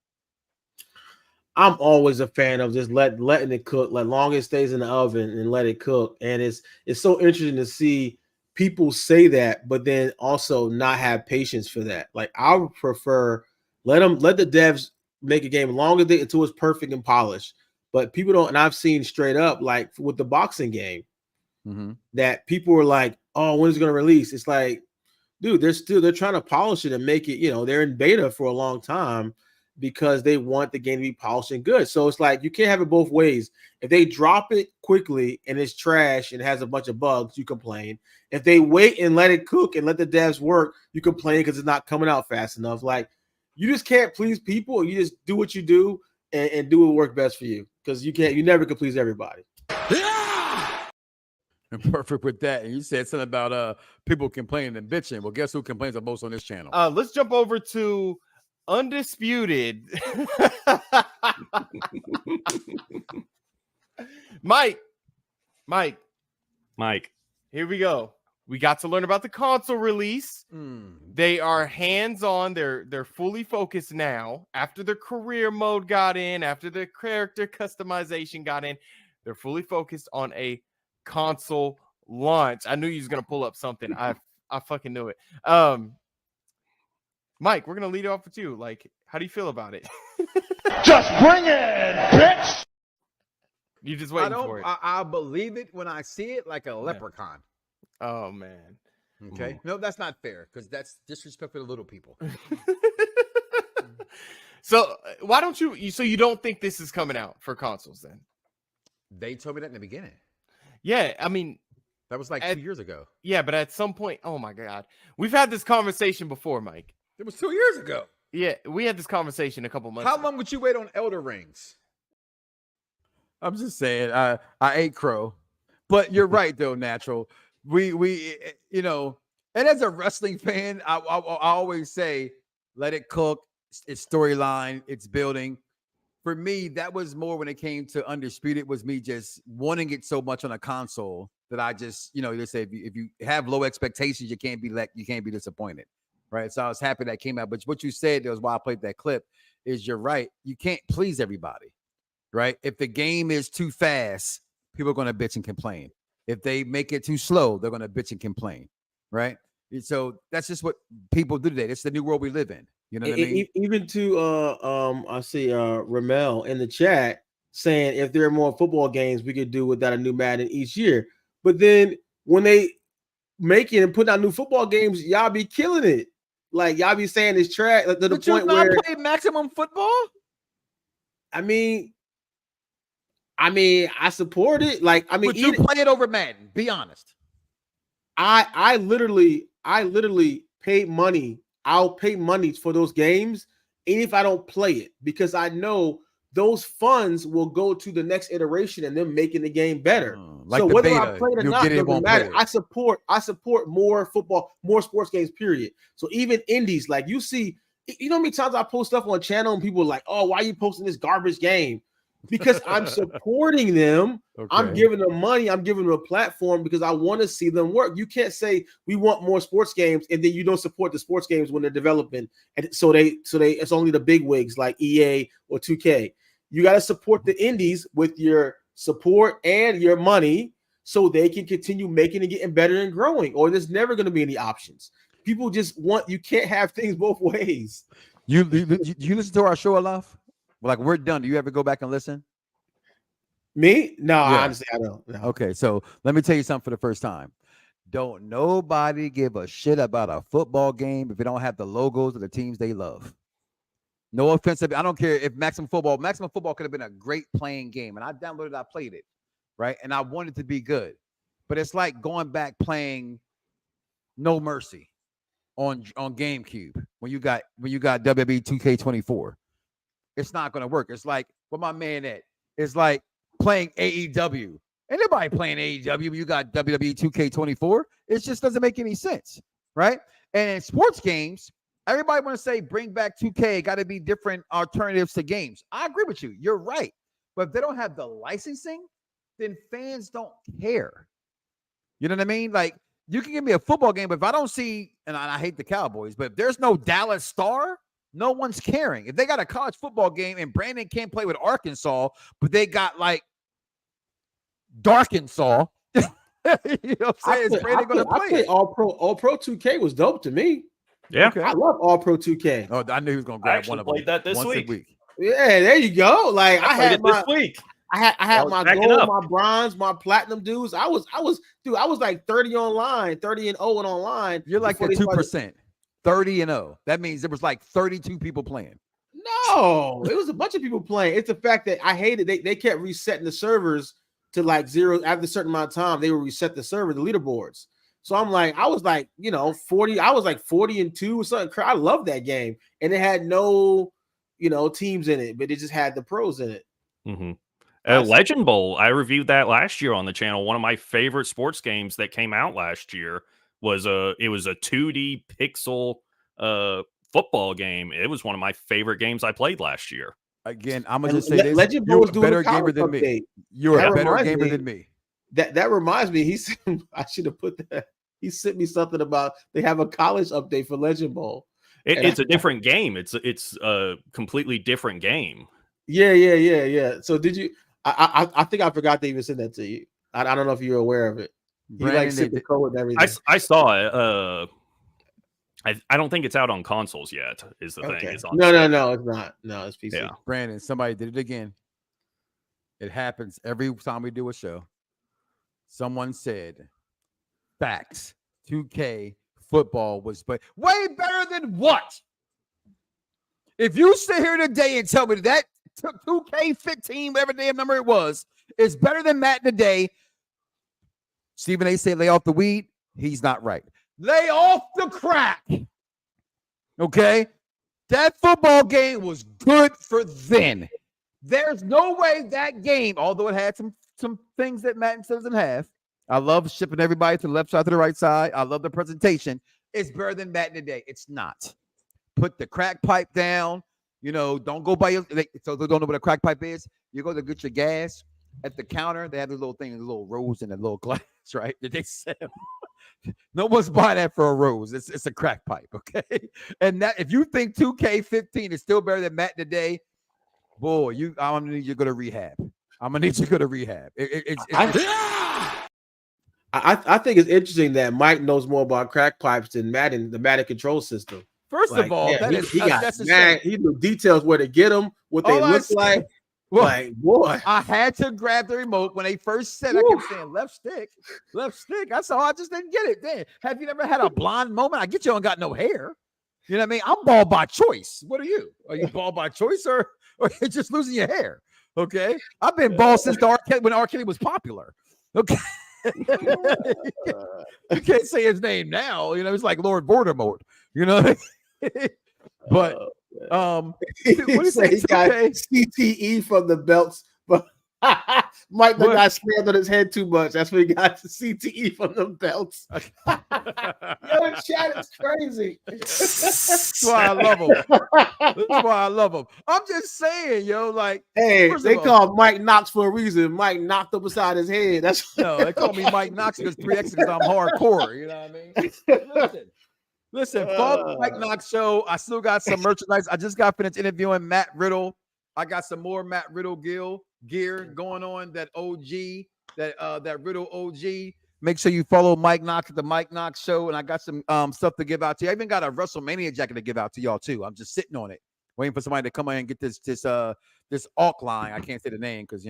I'm always a fan of just letting it cook, like long as it stays in the oven and let it cook. And it's so interesting to see people say that, but then also not have patience for that. Like I would prefer let the devs make a game long as until it's perfect and polished. But people don't, and I've seen straight up like with the boxing game that people were like, "Oh, when is it going to release?" It's like, dude, they're trying to polish it and make it. They're in beta for a long time because they want the game to be polished and good. So it's like you can't have it both ways. If they drop it quickly and it's trash and has a bunch of bugs, you complain. If they wait and let it cook and let the devs work, you complain because it's not coming out fast enough. Like you just can't please people. You just do what you do and do what works best for you because you never can please everybody. And perfect with that. And you said something about people complaining and bitching. Well, guess who complains the most on this channel? Let's jump over to Undisputed. Mike, here we go. We got to learn about the console release. They are hands-on. They're fully focused now. After the career mode got in, after the character customization got in, they're fully focused on a console launch. I knew you was gonna pull up something. I fucking knew it. Mike, we're gonna lead off with you. Like, how do you feel about it? Just bring it, bitch. You just waiting for it. I believe it when I see it, like a leprechaun. Oh man. Okay. Ooh. No, that's not fair because that's disrespectful to little people. So why don't you? So you don't think this is coming out for consoles then? They told me that in the beginning. Yeah, I mean, that was like 2 years ago. Yeah, but at some point, oh my God, we've had this conversation before, Mike. It was 2 years ago. Yeah, we had this conversation a couple months ago. How long would you wait on Elder Rings? I'm just saying, I ate crow, but you're right though, Natural. We and as a wrestling fan, I always say, let it cook. It's storyline. It's building. For me, that was more when it came to Undisputed, was me just wanting it so much on a console that I just, you say if you have low expectations, you can't be disappointed, right? So I was happy that came out. But what you said, that was why I played that clip, is you're right. You can't please everybody, right? If the game is too fast, people are going to bitch and complain. If they make it too slow, they're going to bitch and complain, right? And so that's just what people do today. It's the new world we live in. You know what I mean? Even to I see Ramel in the chat saying if there are more football games we could do without a new Madden each year. But then when they make it and put out new football games, y'all be killing it. Like y'all be saying it's trash to the point where play maximum football. I mean, I support it. Like would you play it over Madden? Be honest. I literally paid money. I'll pay money for those games, even if I don't play it, because I know those funds will go to the next iteration and them making the game better. Like so whether beta, I play it or not doesn't matter. I support more football, more sports games, period. So even indies, like you see, you know how many times I post stuff on a channel and people are like, "Oh, why are you posting this garbage game?" because I'm supporting them. Okay. I'm giving them money. I'm giving them a platform because I want to see them work. You can't say we want more sports games and then you don't support the sports games when they're developing. And so it's only the big wigs like EA or 2K. You got to support the indies with your support and your money so they can continue making and getting better and growing, or there's never going to be any options. People just you can't have things both ways. You listen to our show enough? Like, we're done. Do you ever go back and listen? Me? No, Yeah. honestly, I don't. No. Okay, so let me tell you something for the first time. Don't nobody give a shit about a football game if it don't have the logos of the teams they love. No offense. I don't care if Maximum Football could have been a great playing game. And I downloaded it, I played it, right? And I wanted it to be good. But it's like going back playing No Mercy on GameCube when you got WWE 2K24. It's not going to work. It's like, where my man at? It's like playing AEW. Ain't nobody playing AEW when you got WWE 2K24. It just doesn't make any sense, right? And in sports games, everybody want to say bring back 2K. Got to be different alternatives to games. I agree with you. You're right. But if they don't have the licensing, then fans don't care. You know what I mean? Like, you can give me a football game, but if I don't see, and I hate the Cowboys, but if there's no Dallas Star, no one's caring. If they got a college football game and Brandon can't play with Arkansas, but they got like Darkansas, you know what I'm saying? Is Brandon going to play it? All Pro 2K was dope to me. Yeah, okay. I love All Pro 2K. Oh, I knew he was going to grab one of them. Played that this once week. A week. Yeah, there you go. Like I had this week. I had my gold, my bronze, my platinum dudes. I was like 30 online, 30 and 0 and online. You're like the 2%, 30 and 0. That means there was like 32 people playing. No, it was a bunch of people playing. It's the fact that I hated they kept resetting the servers to like 0 after a certain amount of time. They would reset the server, the leaderboards. So I was like, 40. I was like 40 and 2 or something. I love that game, and it had no, teams in it, but it just had the pros in it. Mm-hmm. Legend Bowl, I reviewed that last year on the channel. One of my favorite sports games that came out last year was a 2D pixel football game. It was one of my favorite games I played last year. Again, I'm gonna just say this: Legend Bowl is you're a better gamer than me. You're a better gamer than me. That reminds me. He said I should have put that. He sent me something about they have a college update for Legend Bowl. It's a different game. It's a completely different game. Yeah. So did you? I think I forgot to even send that to you. I don't know if you're aware of it. You like sent the code and everything. I saw it. I don't think it's out on consoles yet. Is the thing? It's on no, it's not. No, it's PC. Yeah. Brandon, somebody did it again. It happens every time we do a show. Someone said, "Facts. 2K football was way better than what?" If you sit here today and tell me that 2K15, whatever damn number it was, is better than Madden today, Stephen A. said lay off the weed. He's not right. Lay off the crack. Okay? That football game was good for then. There's no way that game, although it had some things that Madden doesn't have. I love shipping everybody to the left side to the right side. I love the presentation. It's better than Madden today. It's not. Put the crack pipe down. Don't go by so they don't know what a crack pipe is. You go to get your gas at the counter. They have the little thing, the little rose in the little glass, right? That they sell. No one's buying that for a rose. It's a crack pipe, okay? And that if you think 2K15 is still better than Madden today, boy, I'm gonna need you to go to rehab. I think it's interesting that Mike knows more about crack pipes than Madden, the Madden control system. First of all, he knew details where to get them, what they look like. Well, like, boy, I had to grab the remote when they first said. I kept saying left stick. That's all. I just didn't get it. Then have you never had a blonde moment? I get you don't got no hair. You know what I mean? I'm bald by choice. What are you? Are you bald by choice or you're just losing your hair? Okay, I've been bald since when R. Kelly was popular. Okay. You can't say his name now. It's like Lord Voldemort. But what do you say? He got CTE from the belts, but Mike the guy slammed on his head too much. That's what he got the CTE from them belts. Yo, the chat is crazy. That's why I love him. That's why I love him. I'm just saying, yo, like, hey, they call Mike Knoxxx for a reason. Mike knocked up beside his head. That's no, they call me Mike Knoxxx because 3X because I'm hardcore. You know what I mean? Listen, follow the Mike Knoxxx show. I still got some merchandise. I just got finished interviewing Matt Riddle. I got some more Matt Riddle gear going on. That OG, that Riddle OG. Make sure you follow Mike Knoxxx at the Mike Knoxxx show. And I got some stuff to give out to you. I even got a WrestleMania jacket to give out to y'all too. I'm just sitting on it, waiting for somebody to come in and get this Alk line. I can't say the name because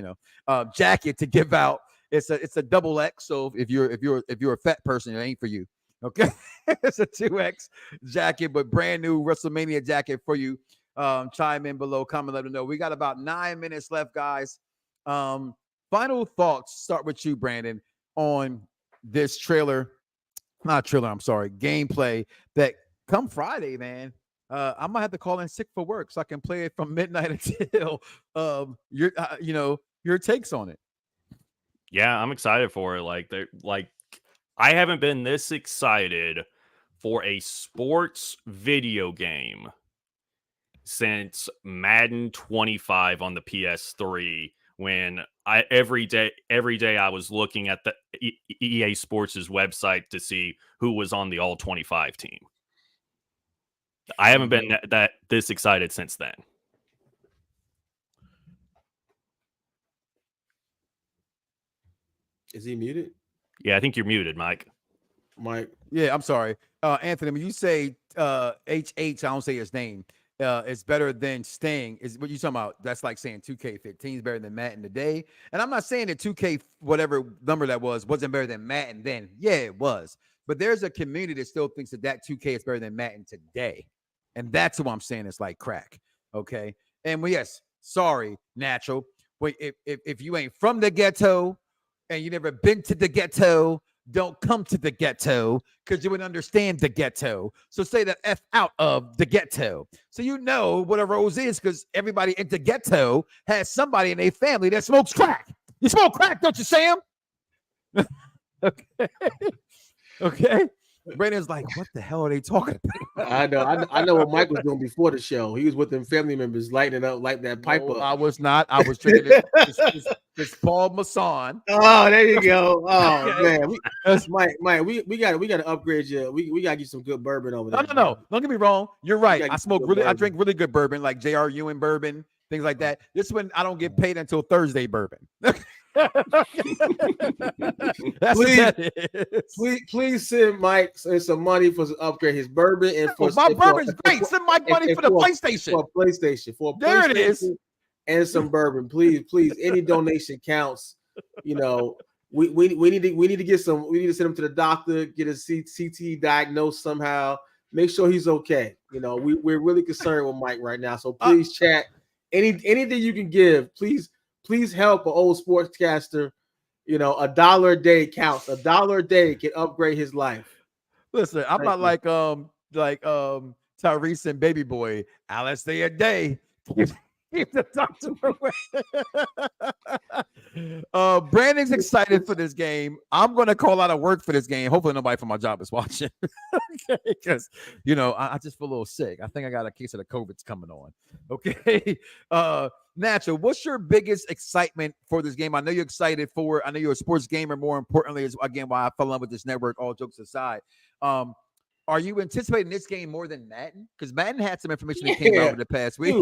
jacket to give out. It's a double X. So if you're a fat person, it ain't for you. Okay, it's a 2X jacket, but brand new WrestleMania jacket for you. Chime in below, comment, let them know. We got about 9 minutes left, guys. Final thoughts. Start with you, Brandon, on this gameplay that come Friday, man. I might have to call in sick for work so I can play it from midnight until your takes on it. Yeah, I'm excited for it. I haven't been this excited for a sports video game since Madden 25 on the PS3, when every day I was looking at the EA Sports' website to see who was on the All-25 team. I haven't been this excited since then. Is he muted? Yeah, I think you're muted, Mike. Mike. Yeah, I'm sorry. Anthony, when you say HH, I don't say his name. It's better than Sting. Is what you talking about? That's like saying 2K15 is better than Madden today. And I'm not saying that 2K, whatever number that wasn't better than Madden then. Yeah, it was. But there's a community that still thinks that 2K is better than Madden today. And that's what I'm saying. It's like crack. Okay. And yes, sorry, Natural. But if you ain't from the ghetto and you never been to the ghetto, don't come to the ghetto because you wouldn't understand the ghetto. So say the F out of the ghetto. So you know what a rose is because everybody in the ghetto has somebody in their family that smokes crack. You smoke crack, don't you, Sam? Okay. Okay. Brandon's like, what the hell are they talking about? I know what Mike was doing before the show. He was with them family members lighting it up like that pipe up. I was not. I was drinking this Paul Masson. Oh, there you go. Oh man, Mike, we got to upgrade you. We got to get some good bourbon over there. No. Don't get me wrong. You're right. I drink really good bourbon, like J.R. Ewing bourbon, things like that. This one I don't get paid until Thursday bourbon. Please send Mike some money for upgrade his bourbon and for my bourbon's great. Send Mike money for the PlayStation. There it is, and some bourbon, please. Any donation counts. We need to get some. We need to send him to the doctor, get a CT diagnosed somehow. Make sure he's okay. We're really concerned with Mike right now. So please, chat anything you can give, please. Please help an old sportscaster. $1 a day counts. $1 a day can upgrade his life. Listen, I'm not like Tyrese and Baby Boy. Alice day a day. Keep the doctor away. Brandon's excited for this game. I'm going to call out of work for this game. Hopefully nobody from my job is watching. Okay, because I just feel a little sick. I think I got a case of the COVID's coming on. Okay. Natural, what's your biggest excitement for this game? I know you're excited for it. I know you're a sports gamer. More importantly, is again why I fell in love with this network. All jokes aside, are you anticipating this game more than Madden? Because Madden had some information that came out over the past week.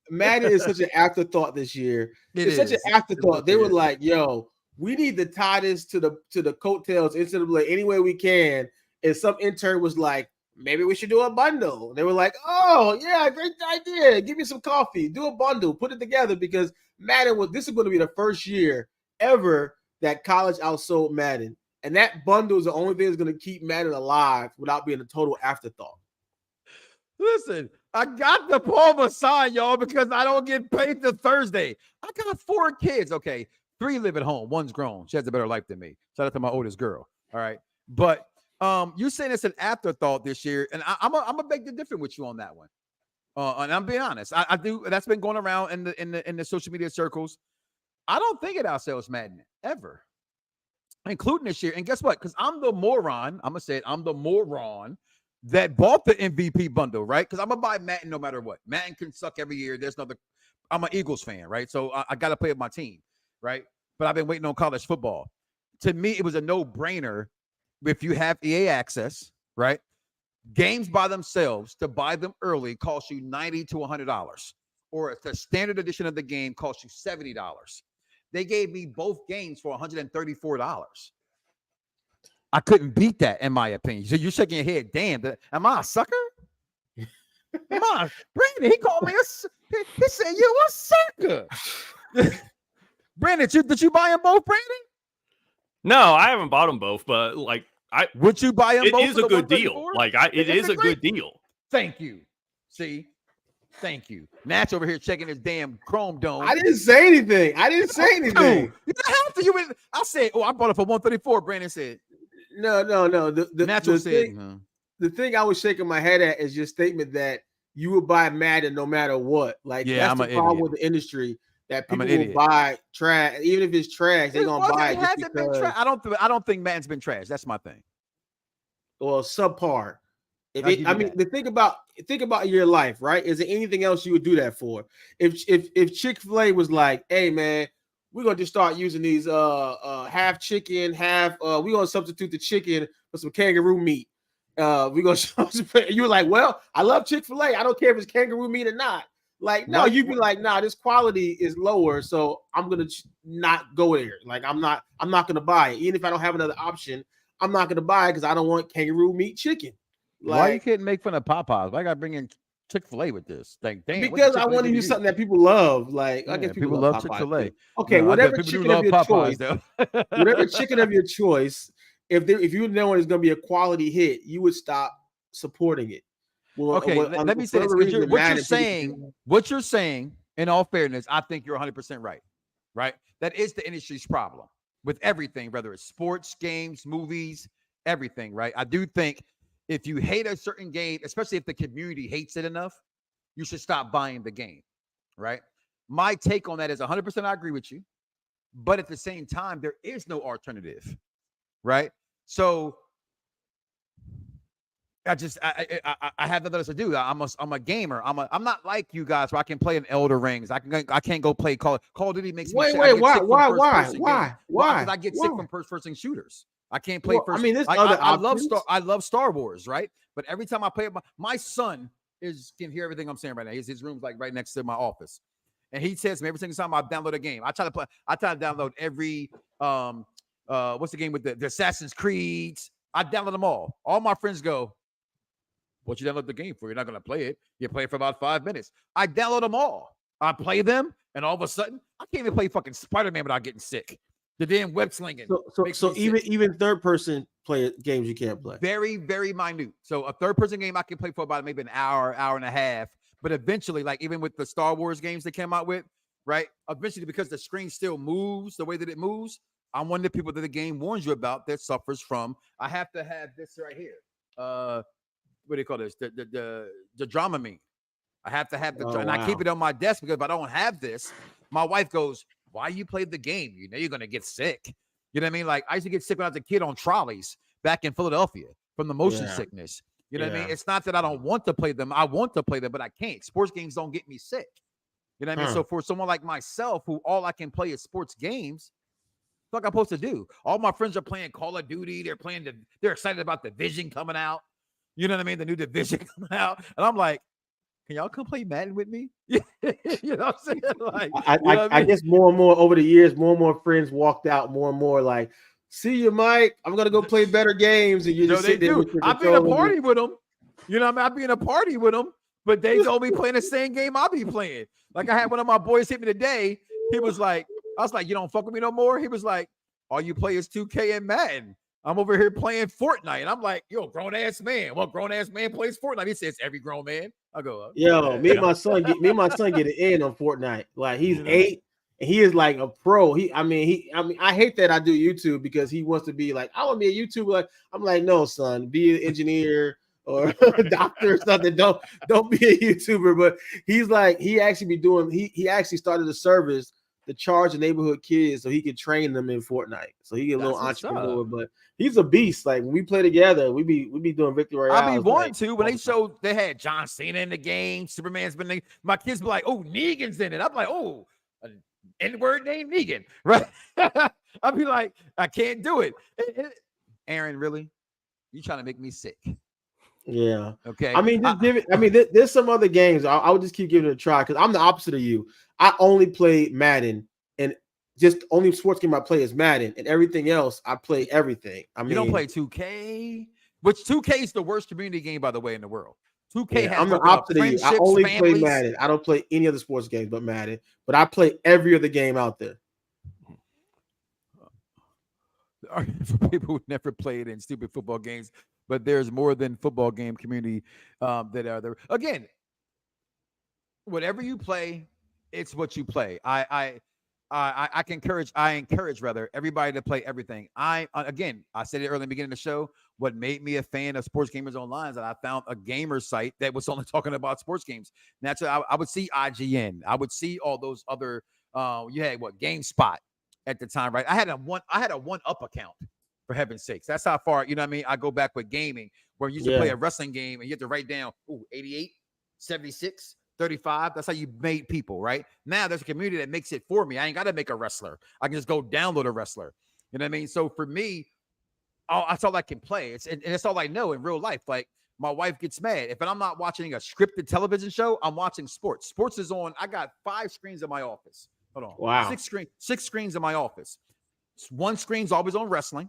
Madden is such an afterthought this year. It's such an afterthought. They were like, "Yo, we need to tie this to the coattails NCAA any way we can." And some intern was like, maybe we should do a bundle. They were like, oh, yeah, great idea. Give me some coffee. Do a bundle. Put it together because this is going to be the first year ever that college outsold Madden. And that bundle is the only thing that's going to keep Madden alive without being a total afterthought. Listen, I got the Paul Masson, y'all, because I don't get paid till Thursday. I got 4 kids. Okay, 3 live at home. 1's grown. She has a better life than me. Shout out to my oldest girl. All right. But you're saying it's an afterthought this year, and I'm gonna beg the difference with you on that one. And I'm being honest, I do. That's been going around in the social media circles. I don't think it outsells Madden ever, including this year. And guess what? Because I'm the moron. I'm gonna say it. I'm the moron that bought the MVP bundle, right? Because I'm gonna buy Madden no matter what. Madden can suck every year. There's another. I'm an Eagles fan, right? So I got to play with my team, right? But I've been waiting on college football. To me, it was a no-brainer. If you have EA access, right? Games by themselves, to buy them early costs you $90 to $100, or if the standard edition of the game costs you $70. They gave me both games for $134. I couldn't beat that, in my opinion. So you're shaking your head. Damn, am I a sucker? Am I? Brandon, he called me he said, you a sucker. Brandon, did you buy them both, Brandon? No, I haven't bought them both, but like would you buy them both? It is a good deal. Like it is a good deal. Thank you. See, thank you. Natch over here checking his damn Chrome Dome. I didn't say anything. You don't have to. I said, I bought it for $134. Brandon said, no. The thing I was shaking my head at is your statement that you would buy Madden no matter what. Like, that's the problem with the industry, that people will buy trash, even if it's trash, they're gonna buy it. Hasn't been trash. I don't think Madden's been trash. That's my thing. Well, subpar. Think about your life, right? Is there anything else you would do that for? If Chick-fil-A was like, hey man, we're gonna just start using these half chicken, we're gonna substitute the chicken for some kangaroo meat. We're gonna you were like, well, I love Chick-fil-A. I don't care if it's kangaroo meat or not. Like, no, you'd be like, nah, this quality is lower, so I'm gonna not go there. Like, I'm not gonna buy it. Even if I don't have another option, I'm not gonna buy it because I don't want kangaroo meat chicken. Like, why you can't make fun of Popeyes? Why I gotta bring in Chick-fil-A with this? Like, damn, because I want to use something that people love. Like, I guess people love Chick-fil-A. Okay, whatever chicken of your choice, whatever chicken of your choice. If you know it's gonna be a quality hit, you would stop supporting it. Well, okay, let me say this. What you're saying, in all fairness, I think you're 100% right. Right? That is the industry's problem with everything, whether it's sports, games, movies, everything, right? I do think if you hate a certain game, especially if the community hates it enough, you should stop buying the game, right? My take on that is 100% I agree with you. But at the same time, there is no alternative, right? So I have nothing else to do. I'm a gamer. I'm not like you guys where I can play an Elder Rings. I can't go play Call of Duty. Makes me why? Because I get sick from first-person shooters. I can't play first. I mean, I love Star Wars, right? But every time I play it, my son can hear everything I'm saying right now. His room's like right next to my office, and he says to me every single time I download a game. I try to download every what's the game with the Assassin's Creeds? I download them all. All my friends go, what you download the game for? You're not going to play it. You play it for about 5 minutes. I download them all. I play them, and all of a sudden, I can't even play fucking Spider-Man without getting sick. The damn web slinging. So even third-person play games you can't play. Very, very minute. So a third-person game I can play for about maybe an hour and a half. But eventually, like even with the Star Wars games they came out with, right? Eventually, because the screen still moves the way that it moves, I'm one of the people that the game warns you about that suffers from. I have to have this right here. What do you call this? The Dramamine. I have to have and I keep it on my desk because if I don't have this, my wife goes, why you play the game? You know you're gonna get sick. You know what I mean? Like I used to get sick when I was a kid on trolleys back in Philadelphia from the motion sickness. You know what I mean? It's not that I don't want to play them. I want to play them, but I can't. Sports games don't get me sick. You know what I mean? So for someone like myself, who all I can play is sports games, what am I supposed to do? All my friends are playing Call of Duty. They're excited about the Division coming out. You know what I mean? The new Division coming out. And I'm like, can y'all come play Madden with me? You know what I'm saying? Like, I guess more and more over the years, more and more friends walked out more and more like, see you, Mike. I'm going to go play better games. And you just sit there. I've been in a party with them. You know what I mean? I've been in a party with them, but they told me playing the same game I'll be playing. Like I had one of my boys hit me today. He was like, I was like, you don't fuck with me no more? He was like, all you play is 2K and Madden. I'm over here playing Fortnite. And I'm like, yo, grown-ass man. What grown-ass man plays Fortnite? He says every grown man. I go, yo, me and my son get an in on Fortnite. Like he's 8 and he is like a pro. I hate that I do YouTube because he wants to be like, I want to be a YouTuber. Like, I'm like, no, son, be an engineer or a doctor or something. Don't be a YouTuber. But he's like, he actually started a service charge the neighborhood kids so he could train them in Fortnite. So he get a little entrepreneur, but he's a beast. Like when we play together, we be doing victory royales. I be wanting to when they showed they had John Cena in the game, Superman's been in, my kids be like, oh, Negan's in it. I'm like, oh, an N-word named Negan, right? I'll be like, I can't do it. Aaron, really? You trying to make me sick? Yeah. Okay. I mean, just give it. I mean, there's some other games I would just keep giving it a try because I'm the opposite of you. I only play Madden, and just only sports game I play is Madden, and everything else I play everything. I mean, you don't play 2K, which 2K is the worst community game, by the way, in the world. 2K has I'm the opposite of you. I only play Madden. I don't play any other sports games but Madden, but I play every other game out there. For people who never played in stupid football games, but there's more than football game community that are there. Again, whatever you play, it's what you play. I encourage rather everybody to play everything. I said it early in the beginning of the show. What made me a fan of Sports Gamers Online is that I found a gamer site that was only talking about sports games. Naturally, I would see IGN. I would see all those other. You had GameSpot at the time, right? I had a one up account, for heaven's sakes. That's how far, you know what I mean? I go back with gaming, where you used to play a wrestling game and you have to write down 88, 76, 35. That's how you made people, right? Now there's a community that makes it for me. I ain't got to make a wrestler. I can just go download a wrestler. You know what I mean? So for me, that's all I can play. And it's all I know in real life. Like, my wife gets mad if I'm not watching a scripted television show. I'm watching sports. Sports is on. I got 5 screens in my office. Hold on. Wow. 6 screens in my office. One screen's always on wrestling.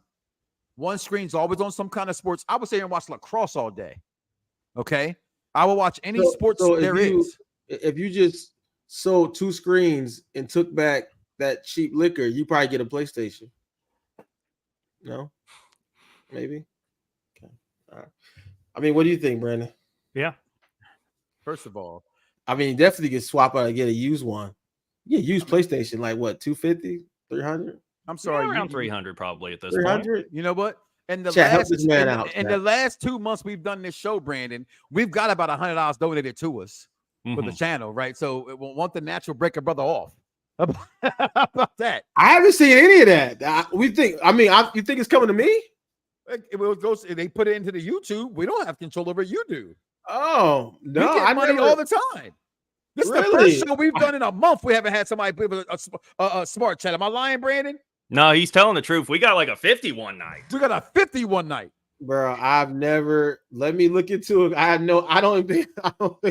One screen's always on some kind of sports. I would say and watch lacrosse all day. Okay. I will watch any sports there is. If you just sold 2 screens and took back that cheap liquor, you probably get a PlayStation. No? Maybe? Okay. All right. I mean, what do you think, Brandon? Yeah. First of all, I mean, definitely can swap out and get a used one. Yeah, used PlayStation, like what, 250, 300? I'm sorry, around 300 probably at this 300? point. You know what? And the the last 2 months we've done this show, Brandon, we've got about $100 donated to us for the channel, right? So it won't want the natural break a brother off. How about that? I haven't seen any of that. You think it's coming to me? They put it into the YouTube. We don't have control over it. You do. Oh no, we get money all the time. This is the first show we've done in a month. We haven't had somebody put a smart chat. Am I lying, Brandon? No, he's telling the truth. We got like a 50 one night. We got a 50 one night. Bro, I've never. Let me look into it. I don't think.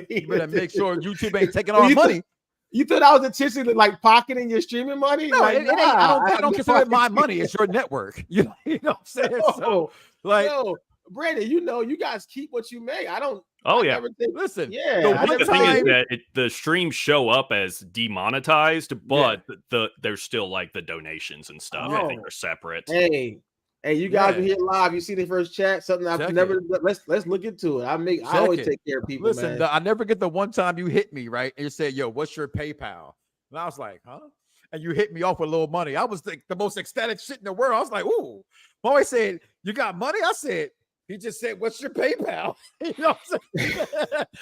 You better make sure YouTube ain't taking our money. You thought I was intentionally like pocketing your streaming money? No, like, it ain't. I don't consider it my money. It's your network. You know what I'm saying? So, like, no, Brandon, you guys keep what you make. I don't. Oh yeah. Listen, the thing is that the streams show up as demonetized, but there's still like the donations and stuff. I think they're separate. Hey, you guys are here live. You see the first chat? Something I've never. Let's look into it. I always take care of people. Listen, I never get the one time you hit me right and you said, "Yo, what's your PayPal?" And I was like, "Huh?" And you hit me off with a little money. I was the most ecstatic shit in the world. I was like, "Ooh!" My boy said, "You got money?" I said. He just said, "What's your PayPal?" You know what I'm saying?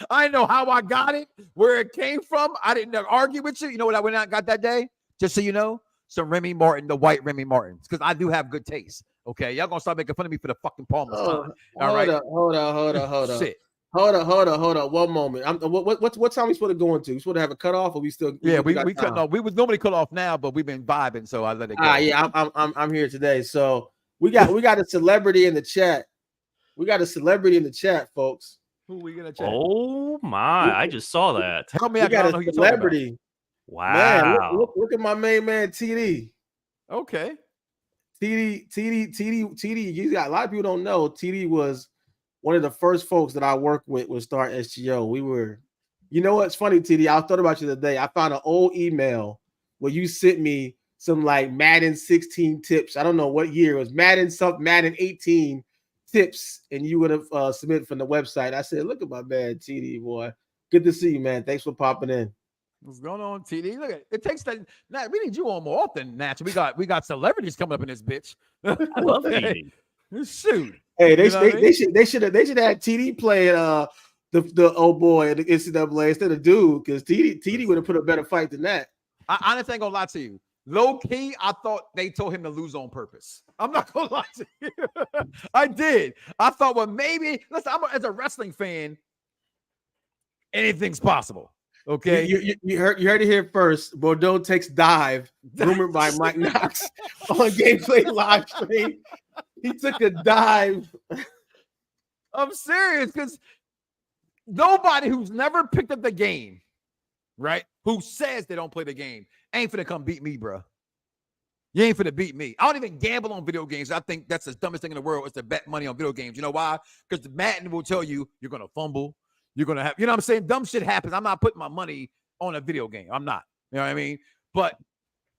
I didn't know how I got it, where it came from. I didn't argue with you. You know what I went out and got that day? Just so you know, some Remy Martin, the white Remy Martins, because I do have good taste. Okay, y'all gonna start making fun of me for the fucking Palmer's time. All right, hold on. Shit. Hold on. One moment. What time we supposed to go into? We supposed to have a cutoff, or we still? Yeah, we cut off. We would normally cut off now, but we've been vibing, so I let it go. Yeah, I'm here today. So we got a celebrity in the chat. We got a celebrity in the chat, folks. Who we gonna chat? Oh my! I just saw that. Help me out. We got a celebrity. Wow! Man, look at my main man, TD. Okay. TD. You got a lot of people don't know. TD was one of the first folks that I worked with start SGO. We were, you know what's funny, TD? I thought about you today. I found an old email where you sent me some like Madden 16 tips. I don't know what year it was. Madden 18. Tips, and you would have submitted from the website. I said, "Look at my man, TD boy. Good to see you, man. Thanks for popping in." What's going on, TD? Look at it. Takes that. Now we need you on more often, Natch. We got celebrities coming up in this bitch. I love TD. Shoot. Hey, they should have TD playing the old boy at the NCAA instead of dude, because TD would have put a better fight than that. I honestly ain't gonna lie to you. Low key, I thought they told him to lose on purpose. I'm not gonna lie to you. I did. I thought, well, maybe. Listen, as a wrestling fan, anything's possible. Okay. You heard it here first. Bordeaux takes dive, rumored by Mike Knoxxx on Gameplay live stream. He took a dive. I'm serious, because nobody who's never picked up the game, right, who says they don't play the game, ain't finna come beat me, bro. You ain't finna beat me. I don't even gamble on video games. I think that's the dumbest thing in the world is to bet money on video games. You know why? Because the Madden will tell you you're gonna fumble. You're gonna have, you know what I'm saying? Dumb shit happens. I'm not putting my money on a video game. I'm not. You know what I mean? But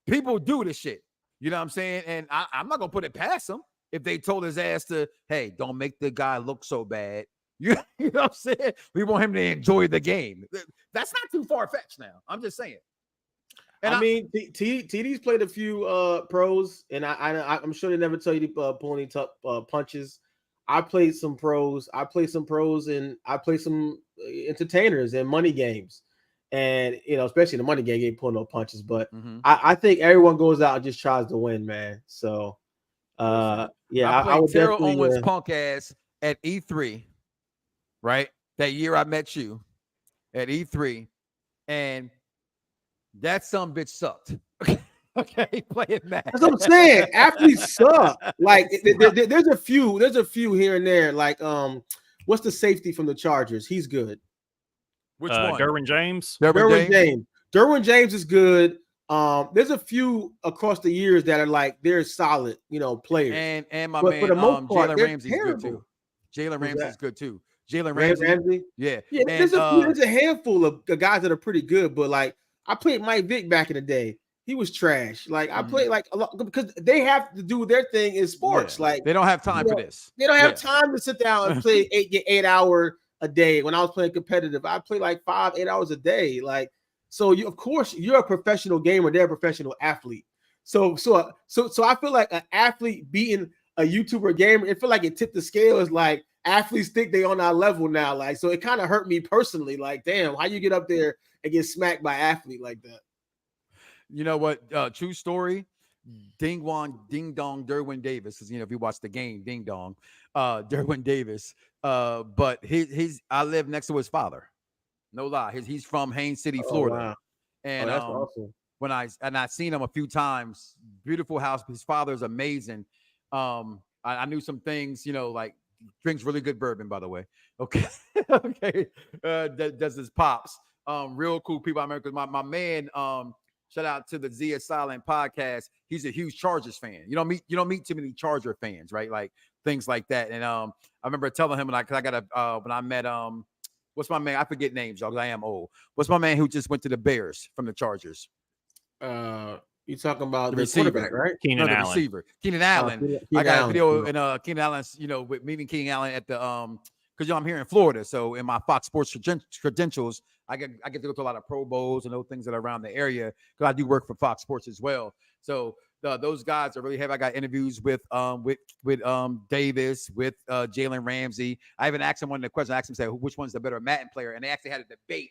people do this shit. You know what I'm saying? And I'm not gonna put it past them if they told his ass to, hey, don't make the guy look so bad. You know what I'm saying? We want him to enjoy the game. That's not too far-fetched now. I'm just saying. And I mean, TD's played a few pros, and I'm sure they never tell you to pull any tough punches. I played some pros. I play some entertainers and money games, and especially the money game, you ain't pulling no punches. But I think everyone goes out and just tries to win, man. So, yeah, I would Terrell definitely Owens punk ass at E3, right? That year I met you at E3, and that some bitch sucked. Okay, playing Madden. That's what I'm saying. Athletes suck. Like there's a few here and there. Like what's the safety from the Chargers? He's good. Which one? Derwin James. Derwin James is good. There's a few across the years that are like they're solid, players. And my man, Jalen Ramsey's good too. Jalen Ramsey's good too. Jalen Ramsey. Yeah. There's a handful of guys that are pretty good, but like I played Mike Vick back in the day. He was trash. Like I played like a lot because they have to do their thing in sports. Yeah. Like they don't have time for this. They don't have time to sit down and play 8 hour a day. When I was playing competitive, I played like 5-8 hours a day. Like so, of course you're a professional gamer. They're a professional athlete. So I feel like an athlete beating a YouTuber gamer. It feel like it tipped the scale. Is like athletes think they on our level now. Like so, it kind of hurt me personally. Like damn, how you get up there and get smacked by an athlete like that? You know what? True story. Ding Dong Derwin Davis. If you watch the game, Ding Dong, Derwin Davis. But I live next to his father. No lie. He's from Haines City, Florida. Wow. And that's awesome. When I seen him a few times, beautiful house. His father's amazing. I knew some things, like drinks really good bourbon, by the way. Okay. Okay. Does his pops. Real cool people. I remember because my man, shout out to the Zia Silent podcast. He's a huge Chargers fan. You don't meet too many Charger fans, right? Like things like that. And I remember telling him when I met what's my man? I forget names, y'all, because I am old. What's my man who just went to the Bears from the Chargers? You talking about the receiver, right? Keenan Allen. Receiver. Keenan Allen. I got a video in Keenan Allen's, with meeting Keenan Allen at the because I'm here in Florida, so in my Fox Sports credentials, I get to go to a lot of Pro Bowls and those things that are around the area because I do work for Fox Sports as well. So those guys are really heavy. I got interviews with Davis, with Jalen Ramsey. I even asked him one of the questions. I asked him, say, which one's the better Madden player? And they actually had a debate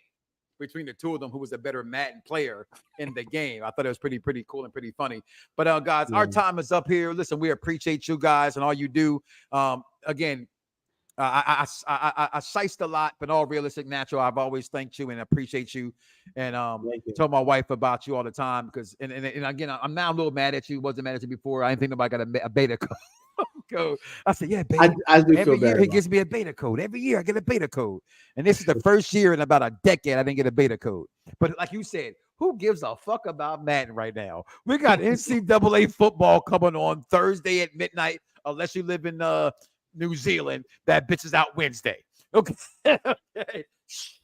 between the two of them who was the better Madden player in the game. I thought it was pretty cool and pretty funny. But guys, our time is up here. Listen, we appreciate you guys and all you do. Again, I sized a lot, but all realistic, natural. I've always thanked you and appreciate you, and told my wife about you all the time because, and again, I'm now a little mad at you. Wasn't mad at you before. I didn't think nobody got a beta code. I said, yeah, baby. Every year he gives me a beta code. Every year I get a beta code, and this is the first year in about a decade I didn't get a beta code. But like you said, who gives a fuck about Madden right now? We got NCAA football coming on Thursday at midnight, unless you live in New Zealand. That bitch is out Wednesday. Okay. Okay.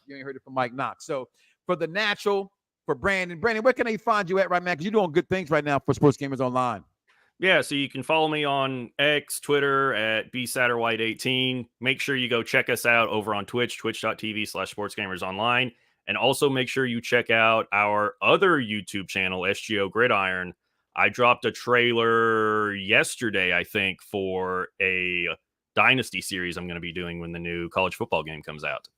You ain't heard it from Mike Knoxxx. So for the natural, for Brandon, where can they find you at right now? Because you're doing good things right now for Sports Gamers Online. Yeah, so you can follow me on X, Twitter at bsatterwhite18. Make sure you go check us out over on Twitch, twitch.tv/sportsgamersonline. And also make sure you check out our other YouTube channel, SGO Gridiron. I dropped a trailer yesterday, I think, for a Dynasty series I'm going to be doing when the new college football game comes out.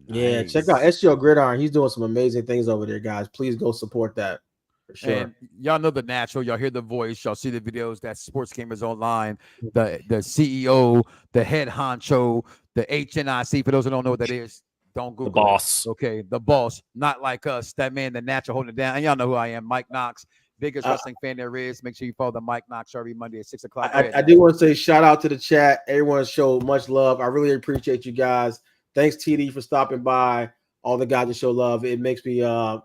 Yeah, check out SGO Gridiron. He's doing some amazing things over there, guys. Please go support that. Sure. And y'all know the natural. Y'all hear the voice. Y'all see the videos. That Sports Gamers Online, the CEO, the head honcho, the HNIC. For those who don't know what that is, don't Google The boss. it. Okay, the boss. Not like us. That man, the natural, holding it down. And y'all know who I am, Mike Knoxxx. Biggest wrestling fan there is. Make sure you follow the Mike Knoxxx show every Monday at 6 o'clock. I do want to say shout out to the chat. Everyone showed much love. I really appreciate you guys. Thanks, TD, for stopping by. All the guys that show love. It makes me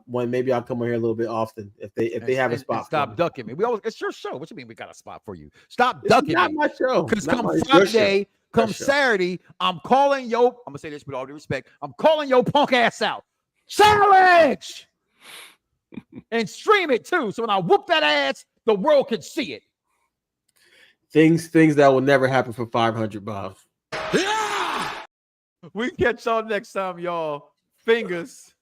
when maybe I'll come over here a little bit often if they have a spot. And stop ducking me. It's your show. What you mean we got a spot for you? Stop It's ducking not me. my show. Because Not come my- it's your show. Friday, come Your show. Saturday, I'm calling yo. I'm gonna say this with all due respect. I'm calling your punk ass out. Challenge and stream it too. So when I whoop that ass, the world can see it. Things that will never happen for 500, Bob. We catch y'all next time, y'all. Fingers.